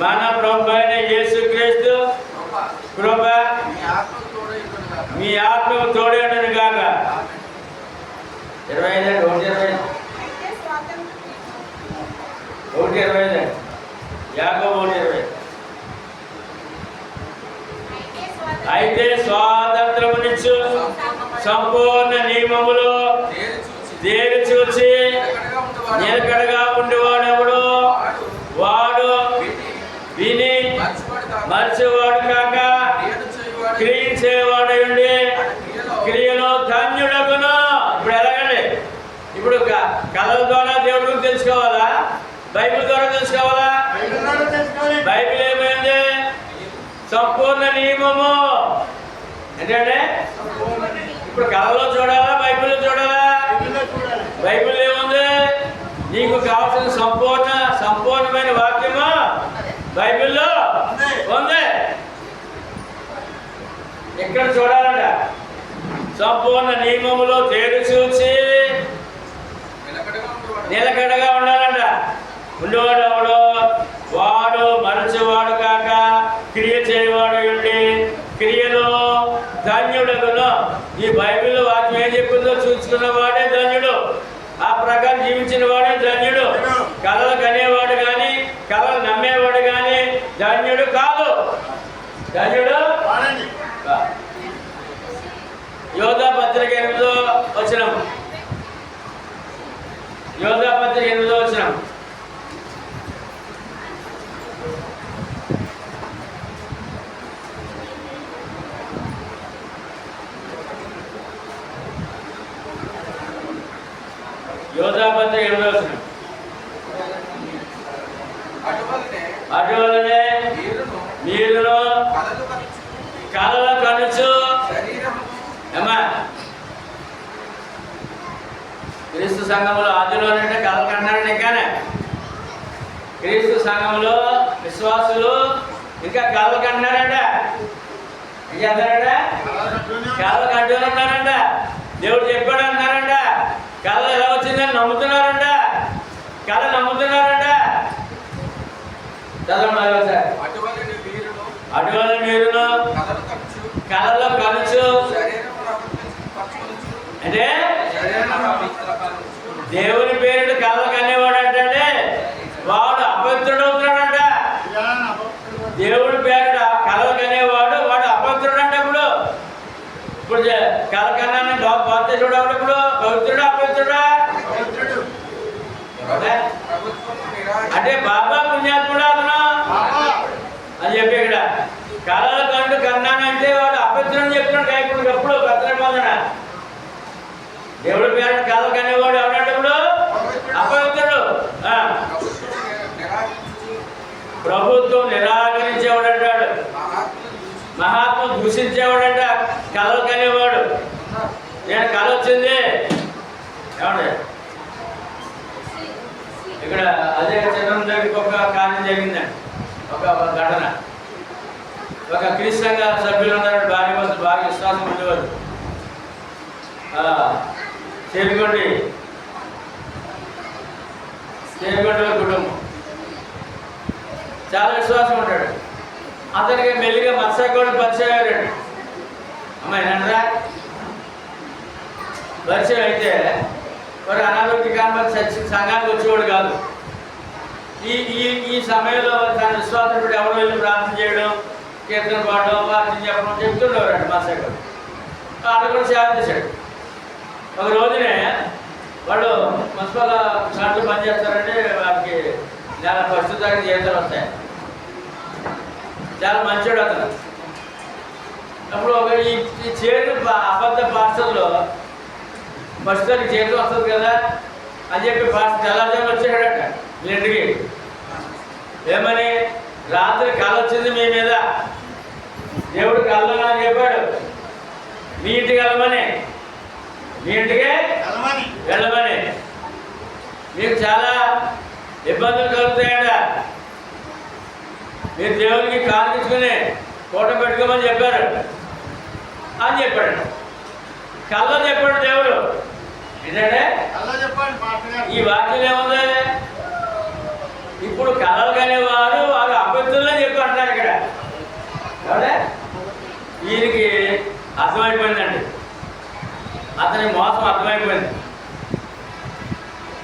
మన ప్రభు అయిన యేసుక్రీస్తు కృప మీ ఆత్మకు మీ ఆత్మకు తోడేండును గాక. 25 1:25 1:25 యాకోబు 1:25. అయితే స్వాతంత్రమునిచ్చు సంపూర్ణ నియమములు దేని చూచి నిలకడగా ఉండేవాడెవడు వాడు విని మర్చివాడు కాక క్రియచేవాడు క్రియలో ధన్యుడగును. ఇప్పుడు ఎలాగండి? ఇప్పుడు కళల ద్వారా దేవుడి గురించి తెలుసుకోవాలా? బైబిల్ ద్వారా తెలుసుకోవాలా? బైబిల్ ఏమైంది? సంపూర్ణ నియమము. ఏంటంటే ఇప్పుడు కళలో చూడాలా? బైబిల్లో చూడాలా? బైబిల్ ఏముంది? నీకు కావాల్సిన సంపూర్ణమైన వాక్యము బైబిల్లో ఉంది. ఎక్కడ చూడాలంట? సంపూర్ణ నియమములో తేరు చూచి నిలకడగా ఉండాలంట. ఉండేవాడు ఎవడు వాడు మరచేవాడు కాక క్రియ చేయవాడు ఉండి క్రియలో ధన్యుడగును. ఈ బైబిల్లో వాక్యం ఏం చెప్పిందో చూసుకున్న వాడే ధన్యుడు. ఆ ప్రకారం జీవించిన వాడే ధన్యుడు. కళలు కనేవాడు కానీ కళలు నమ్మేవాడు కానీ ధన్యుడు కాదు. ధన్యుడు యోధా పత్రిక 8వ వచనం. యోధా పత్రిక 8వ వచనం. యోధా పత్రిక 8వ వచనం. అటువలనే మీరును కలల కనుచు ఏమా క్రీస్తు సంఘములో ఆదిలోనంటే కలలు కన్నారండి. ఇంకానే క్రీస్తు సంఘములో విశ్వాసులు ఇంకా కలలు కన్నారంట. ఇంకేంటారంట? కలలు కంటూనే ఉన్నారంట. దేవుడు చెప్పాడు అన్నారంట. కళ ఎలా వచ్చిందని నమ్ముతున్నారంట. కళ నమ్ముతున్నారంట. చదవండి సార్. అటువల్ల మీరును కళలో కనుచు అంటే దేవుని పేరుడు కళలు కనేవాడు అంటే వాడు అపవిత్రుడు అవుతున్నాడంట. దేవుడి పేరుడు కళలు కనేవాడు వాడు అపవిత్రుడు అంటే ఇప్పుడు కళ కన్నా బాధ్యత ఇప్పుడు పవిత్రుడా అపవిత్రుడా? అంటే బాబా పుణ్యాత్ముడా అతను అని చెప్పి ఇక్కడ కళల కండు కన్నానంటే వాడు అపవిత్రుడు చెప్తున్నాడు. ఇప్పుడు ఎప్పుడు పత్రం పొందన దేవుడి పేరు కళ కనేవాడు ఎవడంటే ఇప్పుడు అపవిత్రుడు. ప్రభుత్వం నిరాకరించేవాడంటాడు. మహాత్మ దూషించేవాడంట. కళలు కనేవాడు. నేను కళ వచ్చింది ఏమండి ఇక్కడ అదే చంద్రం దగ్గరికి ఒక కార్యం జరిగిందండి. ఒక ఘటన. ఒక క్రీస్తు సంఘ సభ్యులు ఉన్నారు. భార్య వస్తులు బాగా విశ్వాసం ఉండేవారు. చేరుకోండి కుటుంబం చాలా విశ్వాసం ఉంటాడు. అతనికి మెల్లిగా మత్స్యకోడు పరిచయం అయ్యాడు. అమ్మాయి నండ్రా పరిచయం అయితే మరి అనారోగ్య కారణాలు సంఘానికి వచ్చేవాడు కాదు. ఈ సమయంలో తన విశ్వాసం ఎవరు వెళ్ళి ప్రార్థన చేయడం, కీర్తన పాడడం, వాక్యం చెప్పడం చెప్తుండేవారండి మత్స్యకోడు. అక్కడ కూడా సేవ చేశాడు. ఒక రోజునే వాళ్ళు మున్సిపల్ దాంట్లో పనిచేస్తారంటే వారికి చాలా ఫస్ట్ తరగతి జీతాలు వస్తాయి. చాలా మంచోడు అతను. అప్పుడు ఒక ఈ చేరు అబద్ధ పాస్టర్లో ఫస్ట్ తరగతి జీతం వస్తుంది కదా అని చెప్పి పాస్టర్ తెల్లారుజామున వచ్చాడట ఇంటికి. ఏమని? రాత్రి కళ వచ్చింది మీ మీద, దేవుడు కళ్ళని అని చెప్పాడు. మీ ఇంటికి వెళ్ళమని, మీ ఇంటికే వెళ్ళమని, మీకు చాలా ఇబ్బందులు కలుగుతాయట. మీరు దేవునికి కానిపించుకుని కోట పెట్టుకోమని చెప్పారు అని చెప్పాడు. కళ్ళ చెప్పాడు దేవుడు. ఏంటంటే ఈ వాక్యం ఏముంది? ఇప్పుడు కళలు కనేవారు వారు అపవిత్రులని చెప్పి అంటారు ఇక్కడ. ఈయనకి అర్థమైపోయిందండి. అతని మోసం అర్థమైపోయింది.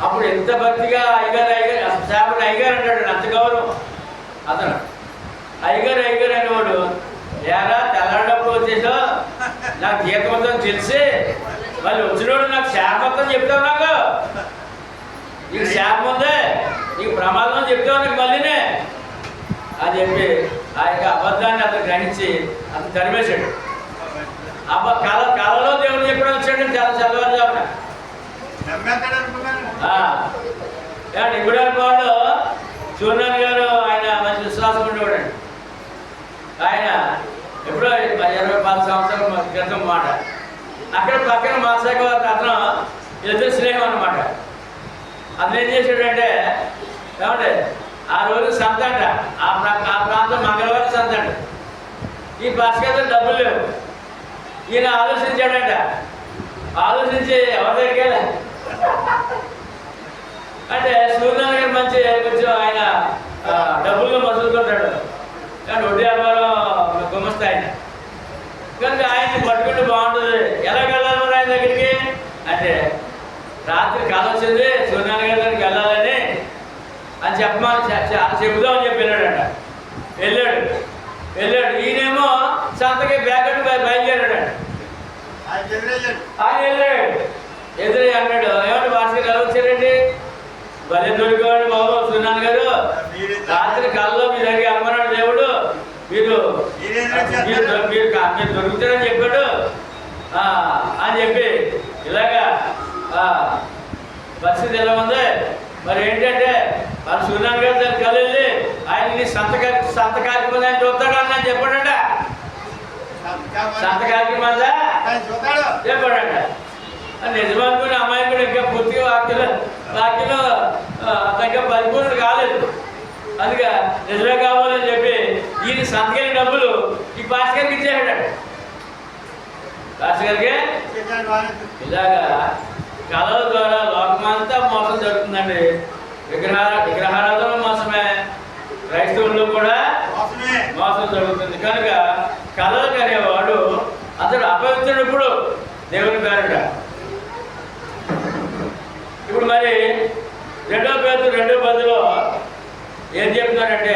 అప్పుడు ఎంత భక్తిగా అయ్యగారు సేపటి అయ్యగారు అంటాడు, అంత గౌరవం అతను. అయ్యగారు అనేవాడు, ఏరా తెల్లాడప్పుడు వచ్చేసా నాకు జీతం మొత్తం తెలిసి మళ్ళీ వచ్చినోడు నాకు శాప మొత్తం చెప్తావు, నాకు నీకు శాపం ఉందే, నీకు ప్రమాదం చెప్తావు నాకు మళ్ళీనే అని చెప్పి ఆ యొక్క అబద్ధాన్ని అతను గ్రహించి అతను తరిమేశాడు. కళలో దేవుడు చెప్పడం వచ్చాడు చాలా చదవాలి. ఇప్పుడు వాళ్ళు సూర్యనారాయణ గారు ఆయన మంచి విశ్వాసం ఉండేవాడండి. ఆయన ఎప్పుడో 25 సంవత్సరాల క్రితం మాట. అక్కడ పక్కన మాసాక అతను ఎదురు స్నేహం అనమాట. అతను ఏం చేశాడంటే ఏమంటే ఆ రోజు సంత అంట, ఆ ప్రాంతం మంగళవారం సంత అంట. ఈ భాస్కర్ డబ్బులు లేవు. ఈయన ఆలోచించాడంట. ఆలోచించి ఎవరి దగ్గరికి వెళ్ళా అంటే సూర్యనారాయణ గారు మంచి కొంచెం ఆయన డబ్బుల్లో మసులుతుంటాడు కానీ వడ్డీ వ్యాపారం గుమస్తా ఆయన కనుక ఆయన్ని పట్టుకుంటే బాగుంటుంది. ఎలా వెళ్ళాలి మరి ఆయన దగ్గరికి అంటే రాత్రి కళ వచ్చింది సూర్యనారాయణ గారి దగ్గరికి వెళ్ళాలని అని చెబుదామని చెప్పి వెళ్ళాడంట. వెళ్ళాడు. ఈయనేమో సంతకి బ్యాగ్ బయలుదేరాడంట. ఆయన వెళ్ళాడు. ఎదురై అన్నాడు, ఏమంటే భాస్కర్ ఎలా వచ్చారండి? భలే దొరికేవాడు బాబు సూర్యనారాయణ గారు, రాత్రి కళ్ళలో మీ దగ్గర అమ్మన్నాడు దేవుడు, మీరు దొరుకుతారని చెప్పాడు అని చెప్పి ఇలాగా పరిస్థితి ఎలా ఉంది మరి ఏంటంటే మన సూర్యనారాయణ గారి దగ్గర కళ్ళెళ్ళి ఆయన్ని సంత కార్యక్రమం ఆయన చూస్తాడు అని చెప్పాడంట. సంత కార్యక్రమం చెప్పాడంట. నిజమనుకుని అమ్మాయి కూడా ఇంకా పూర్తిగా వాక్యలో ఇంకా పరిపూర్ణ కాలేదు. అందుకే నిజమే కావాలని చెప్పి ఈయన సంతకెళ్ళిన డబ్బులు ఈ భాస్కర్కి ఇచ్చేసాడు. భాస్కర్కి ఇలాగా కళల ద్వారా లోకమంతా మోసం జరుగుతుందండి. విగ్రహారాధన మోసమే, క్రైస్తవుల్లో కూడా మోసం జరుగుతుంది. కనుక కళలకు అనేవాడు అతడు అపవిత్రుడు ఇప్పుడు దేవుని పేరట. ఇప్పుడు మరి 2వ పేతురు 2:10 ఏం చెప్తున్నారంటే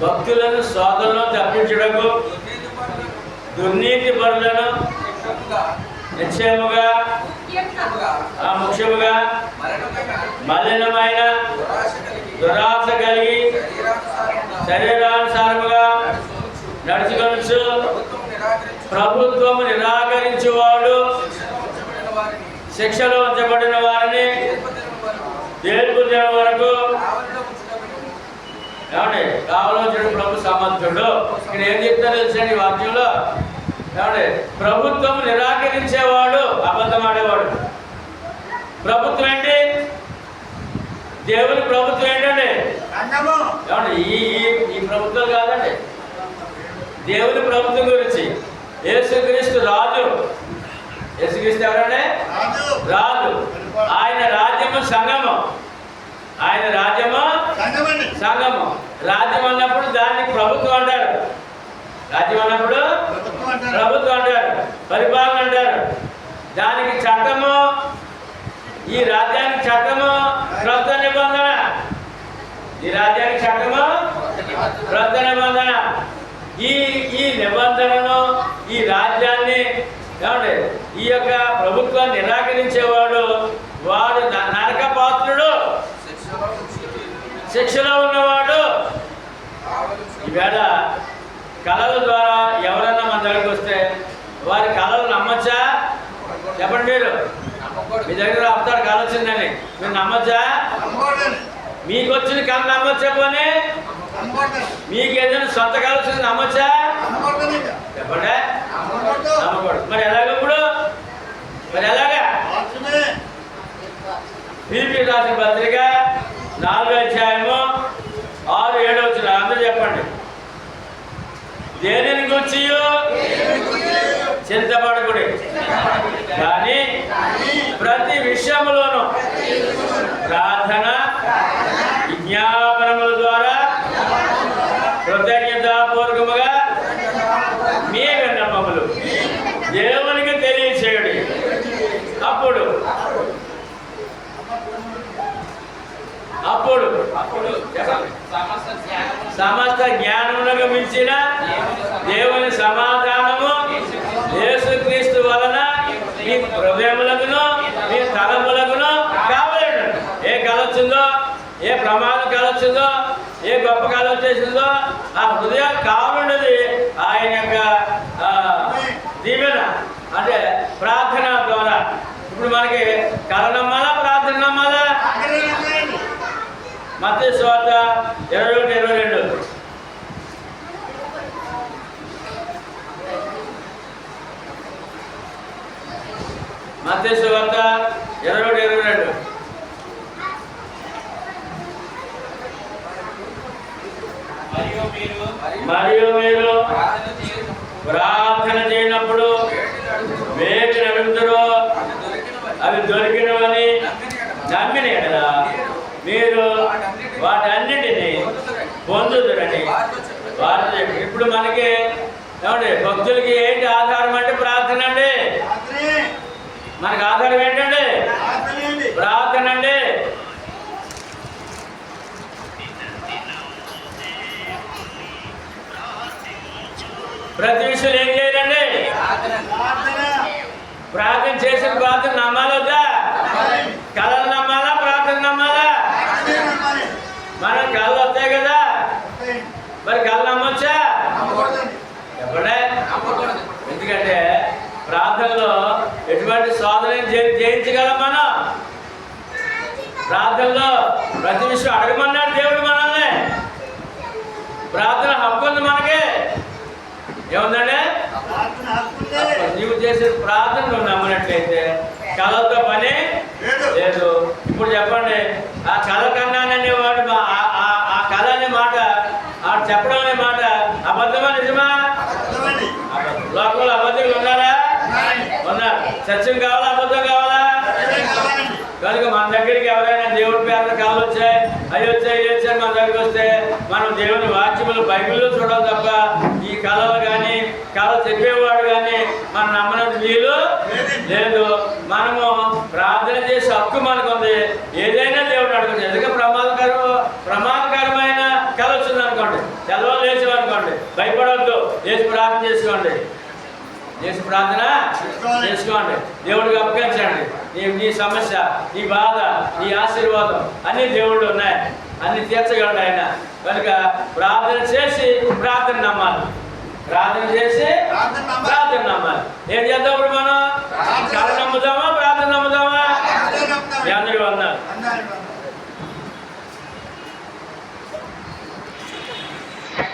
భక్తులను సోదరులను తప్పించడము, దుర్నీతి పరులను నిశ్చయముగా ముఖ్యముగా మలినమైన దురాశ కలిగి శరీరానుసారముగా నడుచుకొనుచు ప్రభుత్వము నిరాకరించువాడు శిక్షలో ఉంచబడిన వారిని తీర్పు దినం వరకు ఏమండి కావలసిన ప్రభు సమర్థుడు. ఇక్కడ ఏం చెప్తారో తెలుసండి ఈ వాక్యంలో, ఏమండి ప్రభుత్వం నిరాకరించేవాడు అబద్ధం ఆడేవాడు. ప్రభుత్వం ఏంటి? దేవుని ప్రభుత్వం ఏంటండి? ఏమండి ఈ ప్రభుత్వం కాదండి, దేవుని ప్రభుత్వం గురించి. యేసుక్రీస్తు రాజు. యేసుక్రీస్తు ఎవరండి? రాజు. ఆయన రాజ్యము సంఘము. ఆయన రాజ్యము సంఘము. రాజ్యం అన్నప్పుడు దాన్ని ప్రభుత్వం అంటారు. రాజ్యం అన్నప్పుడు ప్రభుత్వం అంటారు, పరిపాలన అంటారు. దానికి చట్టము, ఈ రాజ్యానికి చట్టము క్రొత్త నిబంధన. ఈ రాజ్యానికి చట్టము క్రొత్త నిబంధన. ఈ నిబంధనను, ఈ రాజ్యాన్ని ఏమండి ఈ యొక్క ప్రభుత్వాన్ని నిరాకరించేవాడు వాడు నరక పాత్రుడు, శిక్షలో ఉన్నవాడు. ఈవేళ కళల ద్వారా ఎవరైనా మన దగ్గరికి వస్తే వారి కళలు నమ్మచ్చా? చెప్పండి మీరు. మీ దగ్గర వస్తారు కళ వచ్చిందని, మీరు నమ్మచ్చా? మీకు వచ్చిన కళ నమ్మచ్చా? పోనీ మీకు ఏదైనా సొంత కళ వచ్చింది నమ్మచ్చా? చెప్పండి. నమ్మకూడదు. మరి ఎలాగప్పుడు? మరి ఎలాగా? ఫిలిప్పీ రాసిన పత్రిక 4వ అధ్యాయము 6-7 అందరూ చెప్పండి. దేనిని గురించి చింతపడకుడి కానీ ప్రతి విషయములోనూ ప్రార్థన విజ్ఞాపనముల ద్వారా కృతజ్ఞతాపూర్వకముగా మీ విన్నపములు దేవునికి తెలియచేయుడి. అప్పుడు అప్పుడు సమస్త జ్ఞానములకు మించిన దేవుని సమాధానము యేసుక్రీస్తు వలన మీ హృదయములకును మీ తలములకును కావలేడు. ఏ కళ వచ్చిందో, ఏ ప్రమాదం కళ వచ్చిందో, ఏ గొప్ప కళ వచ్చేసిందో ఆ హృదయం కావాలన్నది ఆయన యొక్క దీవెన, అంటే ప్రార్థన ద్వారా. ఇప్పుడు మనకి కళ నమ్మాలా, ప్రార్థన నమ్మాలా? మత్తయి సువార్త 21:22. మత్తయి సువార్త 21:22. మరియు మీరు ప్రార్థన చేయనప్పుడు వేటిని అడుగుతారో అవి దొరికినవని నమ్మిన కదా మీరు వాటన్నిటిని పొందుదురని వారు చెప్పి. ఇప్పుడు మనకి ఏమండి భక్తులకి ఏంటి ఆధారం అంటే ప్రార్థన అండి. మనకు ఆధారం ఏంటండి? ప్రార్థన అండి. ప్రతి విషయం ఏం చేయాలండి? ప్రార్థన చేసిన ప్రార్థన నమ్మాలొద్దా? కళలు నమ్మాలా, ప్రార్థన నమ్మాలా? మనకు కళ్ళు వస్తాయి కదా, మరి కళ్ళు నమ్మొచ్చా? ఎప్పుడే? ఎందుకంటే ప్రార్థనలో ఎటువంటి శోధనని జయించగలం మనం. ప్రార్థనలో ప్రతి విషయం అడగమన్నాడు దేవుడు మనల్ని. ప్రార్థన హక్కు ఉంది మనకి. ఏముందండి? నీవు చేసే ప్రార్థన నువ్వు నమ్మినట్లయితే కళతో పని లేదు. ఇప్పుడు చెప్పండి, ఆ కళ కన్నాననే వాడు ఆ కళ అనే మాట, ఆ చెప్పడం అనే మాట అబద్ధమా నిజమా? లోకంలో అబద్ధులు ఉన్నారా? ఉన్నారు. సత్యం కావాలా, అబద్ధం కావాలా? కనుక మన దగ్గరికి ఎవరైనా దేవుడి పేరున కళలు వచ్చాయి, అవి వచ్చాయి, ఇవి వచ్చాయి మన దగ్గరికి వస్తే మనం దేవుని వాక్యములు బైబిల్లో చూడాలి తప్ప ఈ కళలు కానీ కళ చెప్పేవాడు కానీ మనం నమ్మనది వీలు లేదు. మనము ప్రార్థన చేసే హక్కు మనకు ఉంది. ఏదైనా దేవుడు అడగచ్చు. ఎందుకంటే ప్రమాదకరమైన కళ వచ్చింది అనుకోండి, తెల్లవారు లేచేవనుకోండి, భయపడవద్దు, లేచి ప్రార్థన చేసుకోండి. చేసి ప్రార్థన చేసుకోండి, దేవుడికి అప్పగించండి. నీ సమస్య, నీ బాధ, నీ ఆశీర్వాదం అన్ని దేవుళ్ళు ఉన్నాయి, అన్ని తీర్చగలడు ఆయన. కనుక ప్రార్థన చేసి ప్రార్థన నమ్మాలి. ప్రార్థన చేసి ప్రార్థన నమ్మాలి. ఏం చేద్దాం ఇప్పుడు మనం? కళ నమ్ముదామా, ప్రార్థన నమ్ముదామా? మీ అందరికీ వందనాలు.